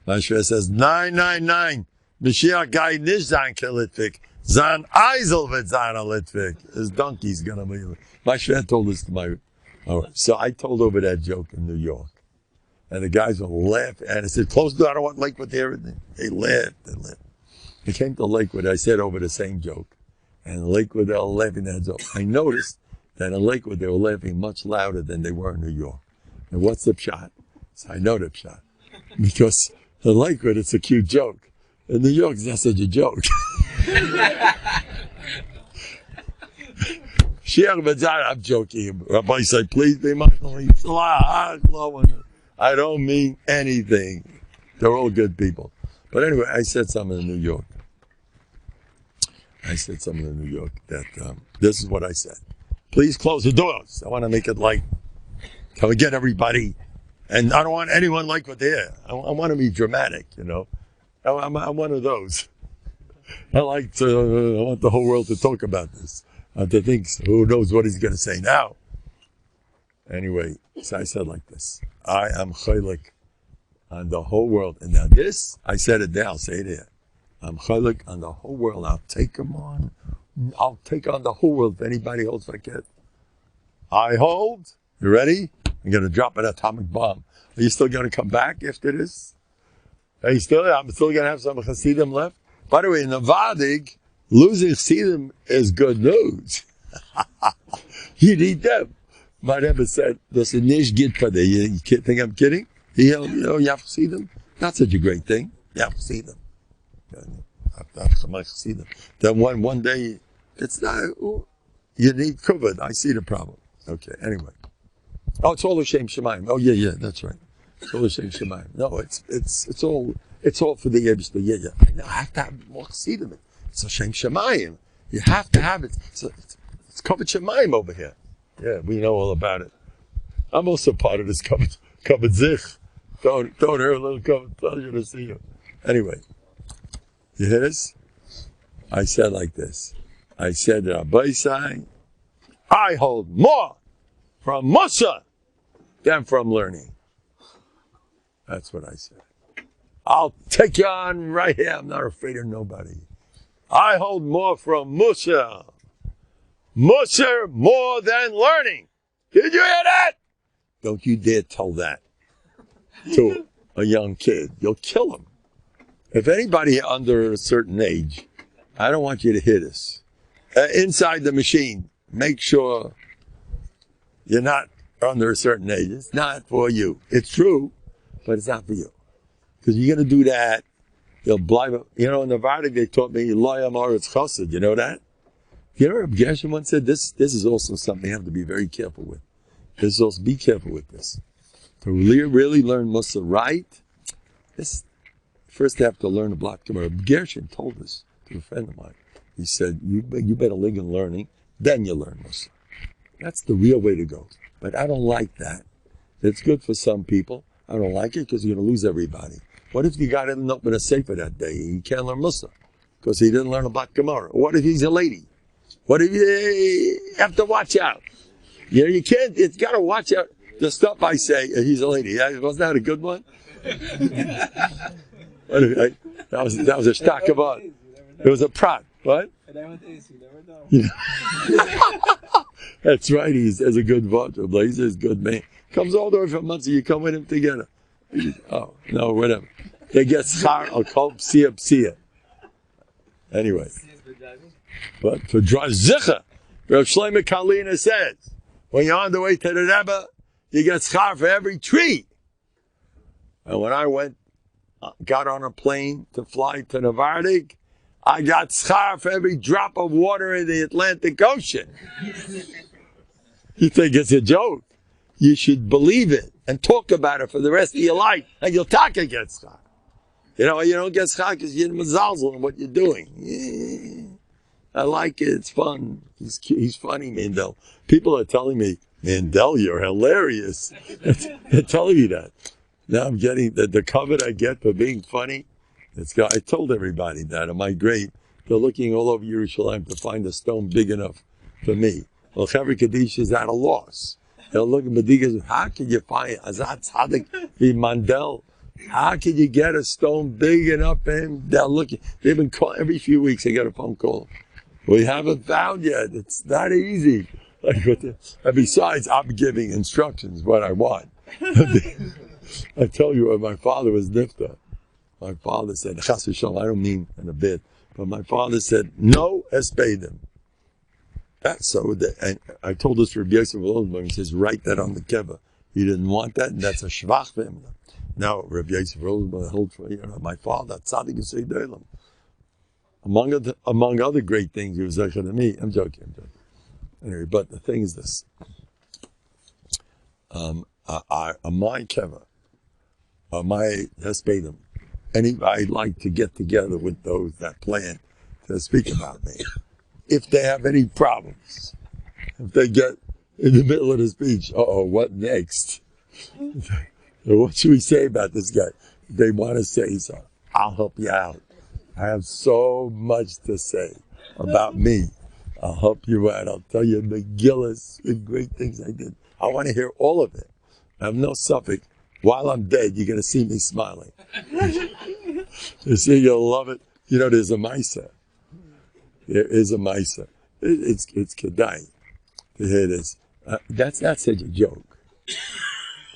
My shved says, 999. Mashiach guy nish zan ke Litvik. Zan Eisel vet zan a Litvik. His donkey's going to be. My shved told this to my. All right. So I told over that joke in New York. And the guys were laughing. And I said, close the door. I don't want Lakewood there. They laughed. I came to Lakewood. I said over the same joke. And in Lakewood, they were laughing their heads off. I noticed that in Lakewood, they were laughing much louder than they were in New York. And what's the pshat? So I know the pshat. Because in Lakewood, it's a cute joke. In New York, it's not such a joke. I'm joking. Rabbi said, please be my I don't mean anything. They're all good people. But anyway, I said something in New York. That this is what I said. Please close the doors. I want to make it like, can we get everybody? And I don't want anyone like what they hear. I want to be dramatic, you know. I'm one of those. I want the whole world to talk about this. To think, who knows what he's going to say now. Anyway, so I said like this. I am chaylik on the whole world. And now this, I said it there, I'll say it here. I'm chaylik on the whole world. I'll take them on. I'll take on the whole world if anybody holds like it. I hold. You ready? I'm going to drop an atomic bomb. Are you still going to come back after this? I'm still going to have some chassidim left. By the way, in Novandig, losing chassidim is good news. You need them. My Rebbe said, "Das ist nicht gut for them." You think I'm kidding? You have to see them. Not such a great thing. You have to see them. Then one day, it's not. You need covered. I see the problem. Okay. Anyway. Oh, it's all a shame Shemayim. Oh yeah, that's right. It's all a shame Shemayim. No, it's all for the Yebishter. Yeah. I know. I have to have more chassidim. It's a shame Shemayim. You have to have it. It's covered Shemayim over here. Yeah, we know all about it. I'm also part of this covered zich. Don't hear a little covered pleasure to see you. Anyway, you hear this? I said like this. I said, Rabbi Sai, I hold more from Moshe than from learning. That's what I said. I'll take you on right here. I'm not afraid of nobody. I hold more from Moshe. Moshe more than learning. Did you hear that? Don't you dare tell that to a young kid. You'll kill him. If anybody under a certain age, I don't want you to hear this. Inside the machine, make sure you're not under a certain age. It's not for you. It's true, but it's not for you. Because you're going to do that, you'll blind. You know, in Novandig, they taught me, Loyam Aretz Chassid. You know that? You know, Reb Gershon once said, this is also something you have to be very careful with. This is also, be careful with this. To really learn Mussar right, first you have to learn a block Gemara. Reb Gershon told us to a friend of mine. He said, you better live in learning, then you learn Mussar. That's the real way to go. But I don't like that. It's good for some people. I don't like it because you're going to lose everybody. What if you got to open a sefer that day and you can't learn Mussar because he didn't learn about Gemara? What if he's a lady? What if you have to watch out? You know, you can't, it's got to watch out the stuff I say. He's a lady. Wasn't that a good one? That was a stock of art. It was a prat. What? That's right. He's a good watcher. Blazer is a good man. Comes all the way from Muncie. You come with him together. Oh, no, whatever. They get schar al kol psia. Anyway. But for drive zicha, Rav Shlomo Kalina says, when you're on the way to the Rebbe, you get schar for every tree. And when I got on a plane to fly to Novandig, I got schar for every drop of water in the Atlantic Ocean. You think it's a joke? You should believe it and talk about it for the rest of your life, and you'll get schar. You know, you don't get schar because you're mezalzel in what you're doing. Yeah. I like it. It's fun. He's funny, Mendel. People are telling me, Mendel, you're hilarious. They're telling me that. Now I'm getting the covet I get for being funny. I told everybody that on my grave. They're looking all over Yerushalayim to find a stone big enough for me. Well, Chaver Kaddish is at a loss. They're looking at Badigas. How can you find Azat Tzadik the Mendel? How can you get a stone big enough for him? They're looking. They've been calling every few weeks. They get a phone call. We haven't found yet. It's not easy. And besides, I'm giving instructions what I want. I tell you, when my father was nifta, my father said, Chas v'shalom, I don't mean in a bit, but my father said, no espedim. That's so. And I told this to Rabbi Yosef Rosenberg. He says, write that on the keva. He didn't want that, and that's a shvach for him. Now, Rabbi Yosef Rosenberg held for my father, tzaddik yisei dolam. Among other great things, he was like to me. I'm joking. Anyway, but the thing is this. My keva, my hespedim, anybody like to get together with those that plan to speak about me. If they have any problems, if they get in the middle of the speech, what next? What should we say about this guy? If they want to say something, I'll help you out. I have so much to say about me. I'll help you out. I'll tell you Megillas, the great things I did. I want to hear all of it. I have no suffix. While I'm dead, you're going to see me smiling. You see, you'll love it. You know, there's a Maisa. There is a Maisa. It's Kedai to hear this. That's such a joke.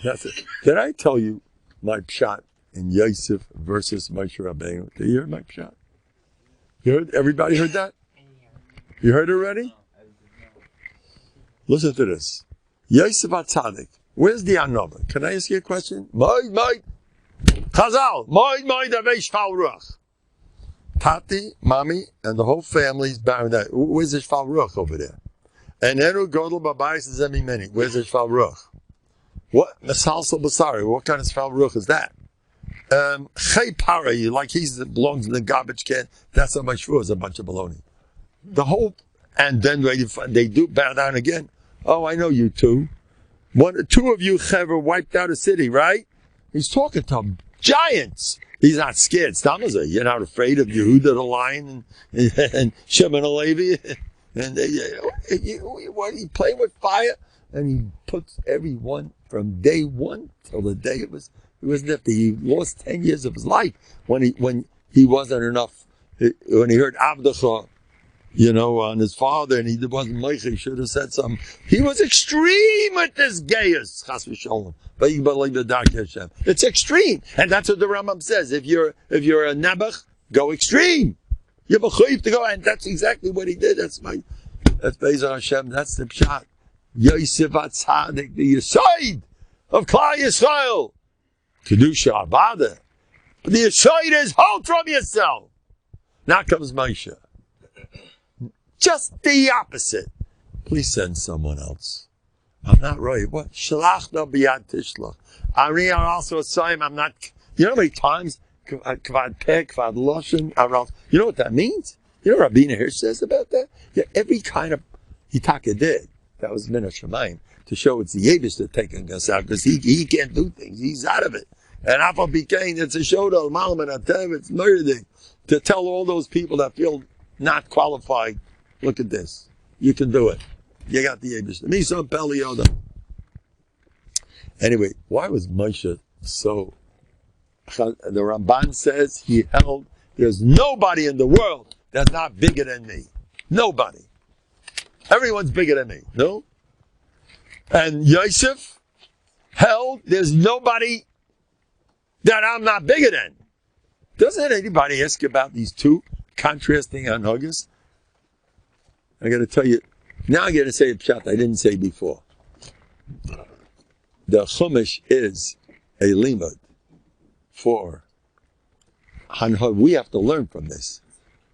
That's it. Did I tell you my pshat in Yosef versus Moshe Rabbeinu? Did you hear my pshat? You heard? Everybody heard that? You heard it already? Listen to this. Yosef HaTzadik. Where's the Anova? Can I ask you a question? Moed. Chazal. Moed avesh fal ruach. Tati, mommy, and the whole family's bowing down. Where's the shfal ruach over there? And Enu Godel Babayis is many. Where's the shfal ruach? What? Mesalsal Basari. What kind of shfal ruach is that? Chay Para, like he belongs in the garbage can. That's how much food is a bunch of baloney. The whole, and then they do bow down again. Oh, I know you two. Two of you ever wiped out a city, right? He's talking to giants. He's not scared. Stamazah, you're not afraid of Yehuda the lion and Shimon the Levi. And he played with fire, and he puts everyone from day one till the day it was nifty. He lost 10 years of his life when he wasn't enough. When he heard Avdacha, on his father, and he wasn't like he should have said something. He was extreme with this gayus, chas v'sholem. But you believe the dark Hashem. It's extreme, and that's what the Rambam says. If you're a nebuch, go extreme. You're mechuyev to go, and that's exactly what he did. That's based on Hashem. That's the pshat. Yosef HaTzadik, the Yesod of Klal Yisrael. Kedusha Abada. But the Yesod is hold from yourself. Now comes Moshe. Just the opposite. Please send someone else. I'm not right. What? Shalach no biyad tishlach. Ari are also a sign. I'm not. You know how many times kvad peh, kvad loshen. You know what that means? You know what Rabbeinu here says about that? Yeah, every kind of hitaka did. That was min hashamayim to show it's the Yevish that taking us out because he can't do things. He's out of it. And Afal Bikain, it's a show to Malam and Atev. It's murder to tell all those people that feel not qualified. Look at this. You can do it. You got the Yevish. Misa Pelioda. Anyway, why was Moshe so? The Ramban says he held. There's nobody in the world that's not bigger than me. Nobody. Everyone's bigger than me. No? And Yosef held. There's nobody that I'm not bigger than. Doesn't anybody ask about these two contrasting anhagas? I got to tell you, now I got to say a pshat I didn't say before. The Chumash is a limud for Hanhag. We have to learn from this.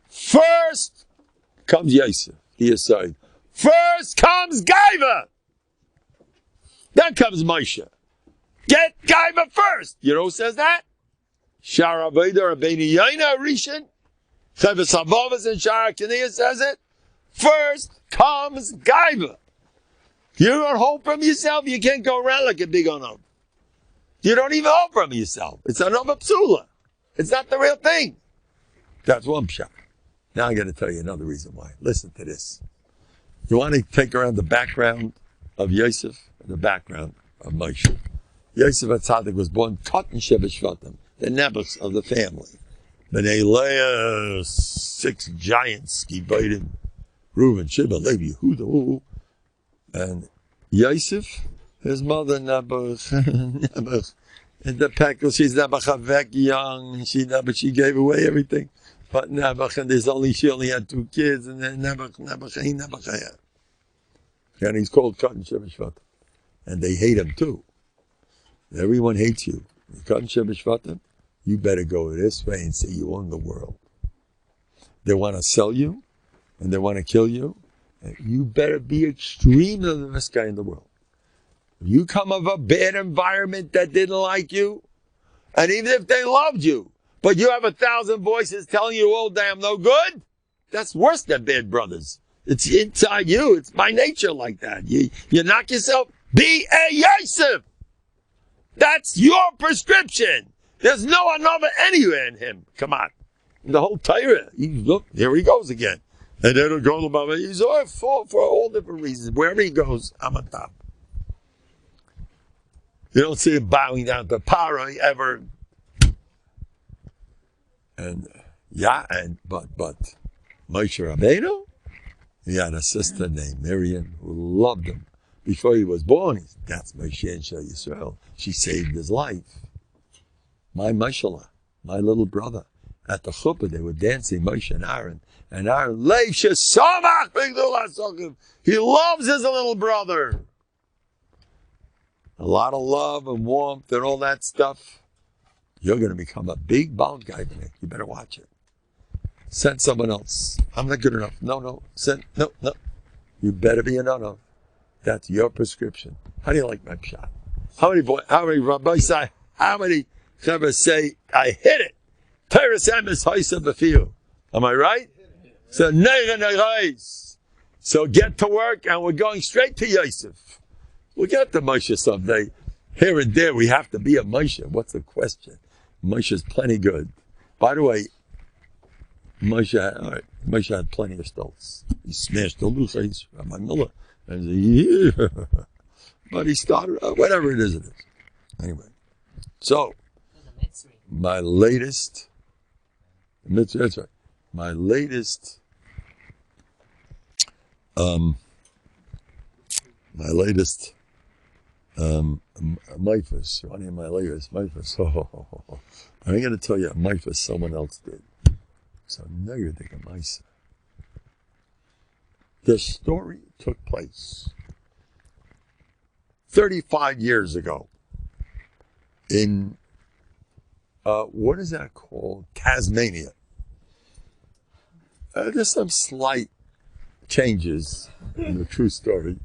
First comes Yosef, the Yesod. First comes Gaiva. Then comes Moshe. Get Gaiva first. You know who says that? Shara Veda Rabbeinu Yaina Rishon. Chavis Havavas and Shara Kaniya says it. First comes Gaiva. You don't hold from yourself, you can't go around like a big onom. You don't even hold from yourself. It's another psula. It's not the real thing. That's one pshat. Now I'm going to tell you another reason why. Listen to this. You want to take around the background of Yosef and the background of Moshe. Yosef HaTzadik was born Katan Shebetchvatim, the nebuchs of the family. B'nai Leah, 6 giants, Gibedim, Reuben, Shimon, Levi, Yehuda, and Yosef, his mother Nebuch, and the Pekel, she's Nebuch young, she gave away everything. But Nebuch, and she only had 2 kids, and then Nebuch. And he's called Katan Shebetchvatim. And they hate him too. Everyone hates you. Katan Shebetchvatim, you better go this way and say you own the world. They want to sell you, and they want to kill you, You better be extremely the best guy in the world. If you come of a bad environment that didn't like you, and even if they loved you, but you have 1,000 voices telling you all damn no good, that's worse than bad brothers. It's inside you. It's by nature like that. You knock yourself, be a Yosef. That's your prescription. There's no another anywhere in him. Come on. The whole Torah, look, here he goes again. And then it'll go about it. He's all for all different reasons. Wherever he goes, I'm on top. You don't see him bowing down to Paro ever. And but Moshe Rabbeinu, he had a sister named Miriam who loved him. Before he was born, that's Moshe and Yisrael. She saved his life. My Moshe, my little brother. At the chuppah, they were dancing, Moshe and Aaron. And Aaron, he loves his little brother. A lot of love and warmth and all that stuff. You're going to become a big bound guy, Nick. You better watch it. Send someone else. I'm not good enough. No. No. You better be a no. That's your prescription. How do you like my shot? How many rabbis say, how many chavas say, I hit it? Am I right? So get to work, and we're going straight to Yosef. We'll get to Moshe someday. Here and there, we have to be a Moshe. What's the question? Moshe's plenty good. By the way, Moshe had plenty of stolz. He smashed the luchos, Rabbi Miller, and but he started, whatever it is. Anyway, so my latest. That's right. My latest Mifus. One of my latest Mifus. I'm going to tell you a Mifus someone else did. So now you're thinking Misa. The story took place 35 years ago in what is that called? Tasmania. There's some slight changes in the true story,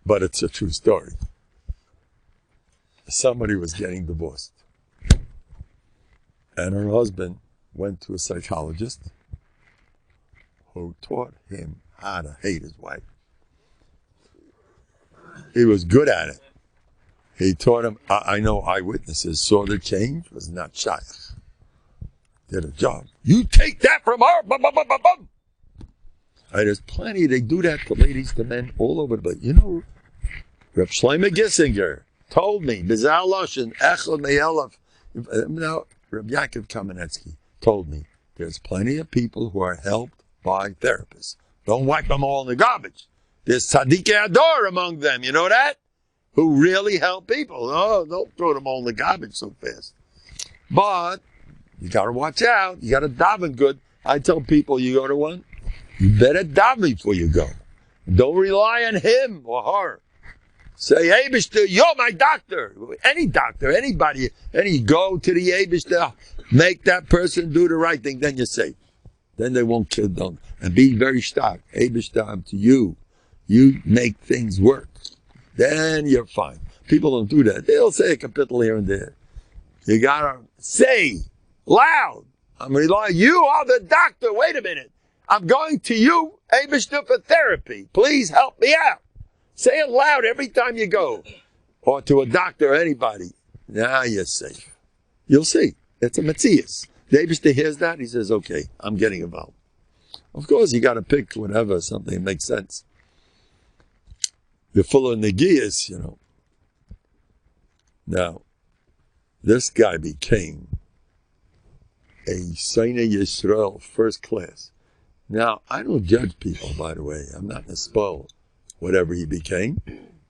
but it's a true story. Somebody was getting divorced, and her husband went to a psychologist who taught him how to hate his wife. He was good at it. He taught him, I know eyewitnesses saw the change, was not shy. Did a job. You take that from her! Bum, bum, bum, bum, bum. There's plenty, they do that to ladies, to men, all over the place. You know, Reb Shlomo Gissinger told me, Bizal Loshin, Echel Me'elef. Now, Reb Yaakov Kamenetsky told me, there's plenty of people who are helped by therapists. Don't wipe them all in the garbage. There's Tzadikei Ador among them, you know that? Who really help people. Oh, don't throw them all in the garbage so fast. But you got to watch out. You got to daven good. I tell people, you go to one, you better daven before you go. Don't rely on him or her. Say, Eibishter, you're my doctor. Any doctor, anybody, go to the Eibishter, make that person do the right thing, then you're safe. Then they won't kill them. And be very stark. Eibishter, I'm to you. You make things work. Then you're fine. People don't do that. They'll say a capital here and there. You gotta say loud, I'm relying. You are the doctor. Wait a minute. I'm going to you, Eibishter, for therapy. Please help me out. Say it loud every time you go. Or to a doctor or anybody. Now you're safe. You'll see. It's a Matthias. The Eibishter hears that. He says, okay, I'm getting involved. Of course, you got to pick whatever, something that makes sense. You're full of negias, you know. Now, this guy became a Seinei Yisrael first class. Now, I don't judge people, by the way. I'm not going to spoil whatever he became.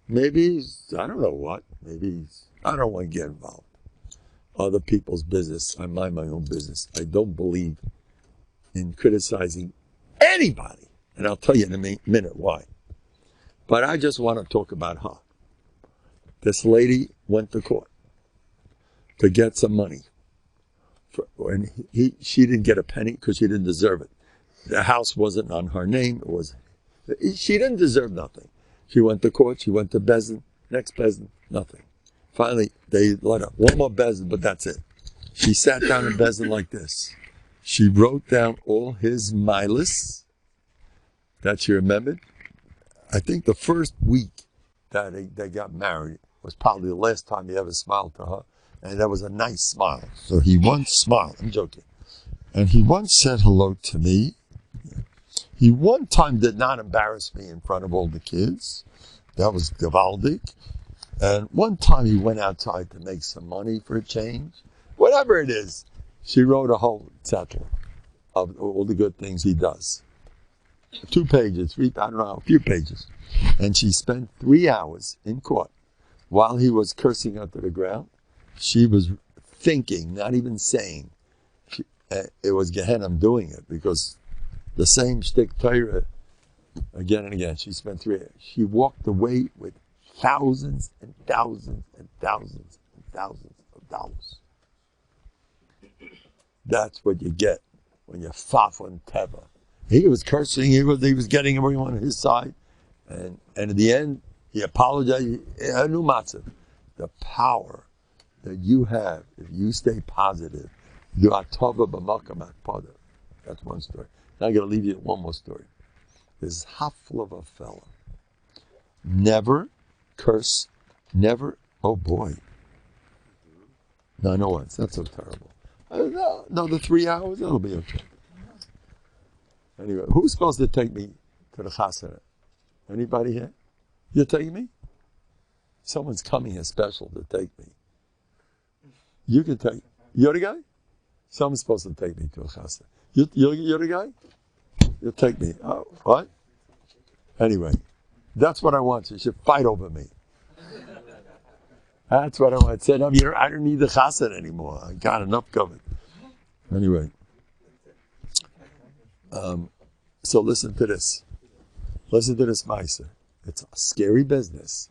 Maybe he's, I don't know what. Maybe he's, I don't want to get involved. Other people's business. I mind my own business. I don't believe in criticizing anybody. And I'll tell you in a minute why. But I just want to talk about her. This lady went to court to get some money. She didn't get a penny because she didn't deserve it. The house wasn't on her name. It was She didn't deserve nothing. She went to court, she went to Bezin, next Bezin, nothing. Finally, they let her, one more Bezin, but that's it. She sat down in Bezin like this. She wrote down all his milas that she remembered. I think the first week that they got married was probably the last time he ever smiled to her. And that was a nice smile. So he once smiled, I'm joking. And he once said hello to me. He one time did not embarrass me in front of all the kids. That was gewaldig. And one time he went outside to make some money for a change. Whatever it is, she wrote a whole zettel of all the good things he does. 2 pages, 3, I don't know, a few pages. And she spent 3 hours in court while he was cursing her to the ground. She was thinking, not even saying. It was Gehenna doing it because the same shtick Torah again and again. She spent 3 hours. She walked away with thousands and thousands and thousands and thousands of dollars. That's what you get when you're faf on teva. He was cursing. He was getting everyone on his side, and in the end, he apologized. The power that you have if you stay positive. You are tova b'makam akpada. That's one story. Now I'm going to leave you with one more story. This hafla of a fella. Never curse, never, oh boy. No, it's not so terrible. No, the 3 hours, that'll be okay. Anyway, who's supposed to take me to the chasana? Anybody here? You're taking me? Someone's coming here special to take me. You can take, you're the guy? Someone's supposed to take me to a chasana. You're the guy? You'll take me. Oh, what? Anyway, that's what I want. You should fight over me. That's what I want. I said, I don't need the chassan anymore. I got enough covered. Anyway. So listen to this. Listen to this, Meiser. It's a scary business.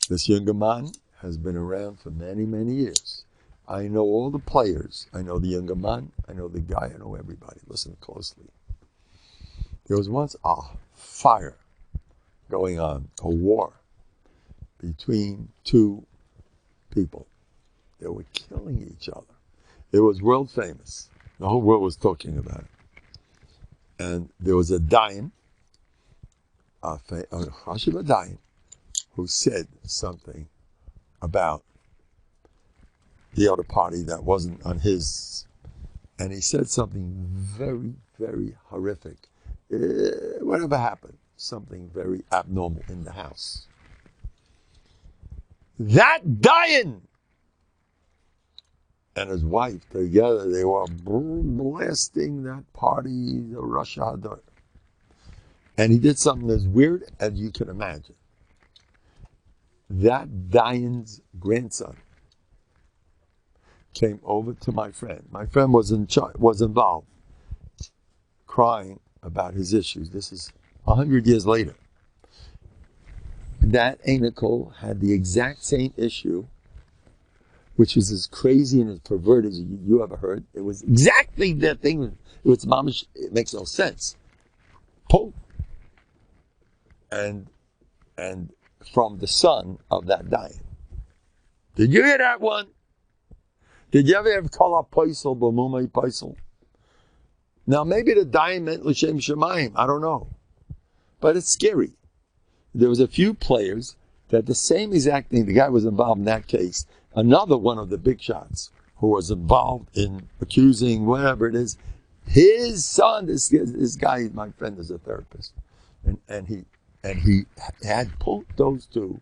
This younger man has been around for many, many years. I know all the players. I know the younger man. I know the guy. I know everybody. Listen closely. There was once a fire going on, a war between 2 people. They were killing each other. It was world famous. The whole world was talking about it. And there was a dayan, a dayan, who said something about the other party that wasn't on his. And he said something very, very horrific. Whatever happened, something very abnormal in the house. That dayan and his wife together, they were blasting that party, the Rosh Hadar. And he did something as weird as you can imagine. That dayan's grandson came over to my friend. My friend was involved, crying about his issues. This is 100 years later. That Nicole had the exact same issue, which was as crazy and as perverted as you ever heard. It was exactly that thing. It was mamish. It makes no sense. Pope. And from the son of that dayan. Did you hear that one? Did you ever have call up Paisel, B'mumay Paisel? Now maybe the dayan meant L'Shem Shemayim. I don't know. But it's scary. There was a few players that the same exact thing, the guy was involved in that case. Another one of the big shots who was involved in accusing, whatever it is, his son, this guy, my friend, is a therapist. And he had pulled those 2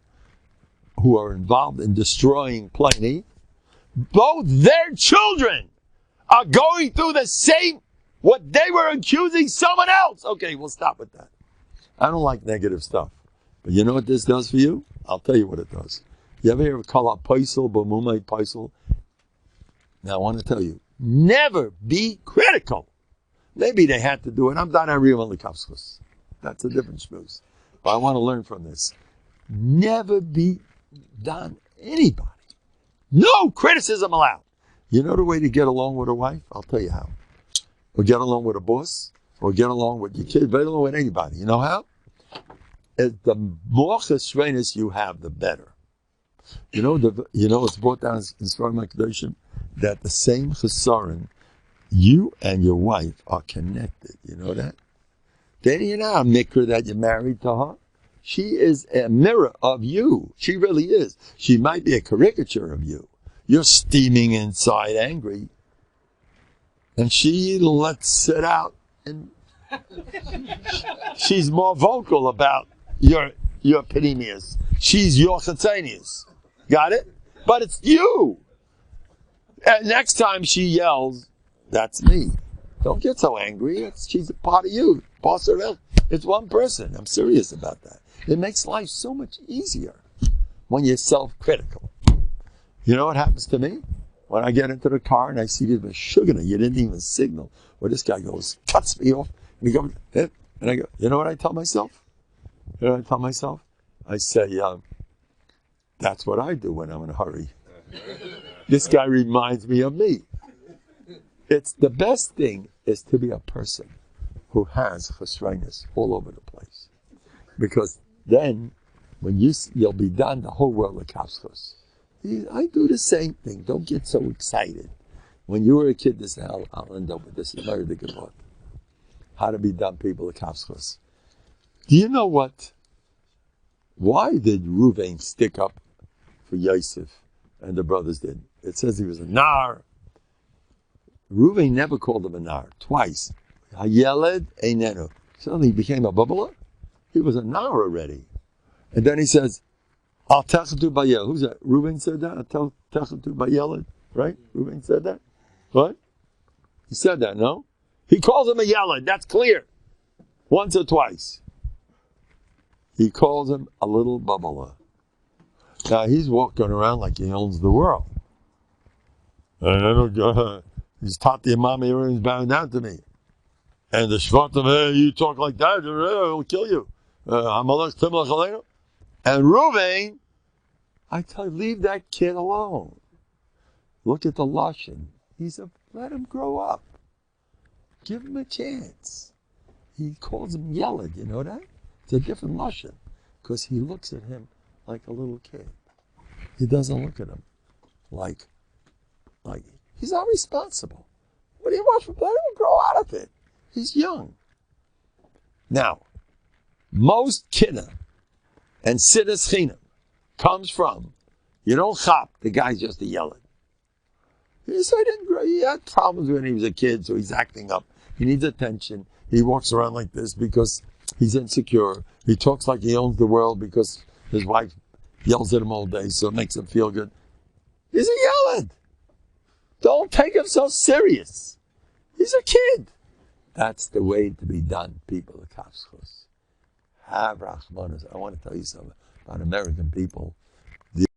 who are involved in destroying Pliny. Both their children are going through the same, what they were accusing someone else. Okay, we'll stop with that. I don't like negative stuff. But you know what this does for you? I'll tell you what it does. You ever hear of call out Paisel, B'mumay Paisel? Now I want to tell you, never be critical. Maybe they had to do it. I'm done. I real on the That's a different schmooze. But I want to learn from this. Never be done anybody. No criticism allowed. You know the way to get along with a wife? I'll tell you how. Or get along with a boss? or get along with your kids, get along with anybody. You know how? The more chesroinus you have, the better. You know, it's brought down in Svarim HaKadoshim that the same chesaron, you and your wife are connected. You know that? Then you're not a mikra that you're married to her. She is a mirror of you. She really is. She might be a caricature of you. You're steaming inside, angry, and she lets it out, and she's more vocal about your epidemius. She's your chatzanius. Got it? But it's you. And next time she yells, that's me. Don't get so angry. She's a part of you. It's one person. I'm serious about that. It makes life so much easier when you're self-critical. You know what happens to me? When I get into the car and I see this sugar, you didn't even signal. Or this guy goes, cuts me off. And he goes, and I go, you know what I tell myself? I say, that's what I do when I'm in a hurry. This guy reminds me of me. It's the best thing is to be a person who has chesroinus all over the place. Because then, when you'll be done, the whole world will kapschus. I do the same thing. Don't get so excited. When you were a kid, I'll end up with this. Is very good one. How to be done, people at kapschus. Do you know what? Why did Reuven stick up for Yosef and the brothers did? It says he was a nar. Reuven never called him a nar. Twice. Hayeled einenu. Suddenly he became a bubbler. He was a nar already. And then he says, I'll techatu bayel. Who's that? Reuven said that? I'll techatu bayeled. Right? Reuven said that? What? He said that, no? He calls him a yeled. That's clear. Once or twice. He calls him a little bubbler. Now he's walking around like he owns the world. And he's taught the imam, everyone's bowing down to me. And the shvatim, hey, you talk like that, he'll kill you. And Reuven, I tell you, leave that kid alone. Look at the lashon. Let him grow up. Give him a chance. He calls him yeled, you know that? It's a different lashon, because he looks at him like a little kid. He doesn't look at him like he's not responsible. What do you want from him? Let him grow out of it. He's young. Now, most kiddah and siddas chinam comes from, you don't chop, the guy's just a yeled. He had problems when he was a kid, so he's acting up. He needs attention. He walks around like this because he's insecure. He talks like he owns the world because his wife yells at him all day, so it makes him feel good. He's a yeled. Don't take him so serious. He's a kid. That's the way to be done, people of Kapschus. Have Rachmanis. I want to tell you something about American people.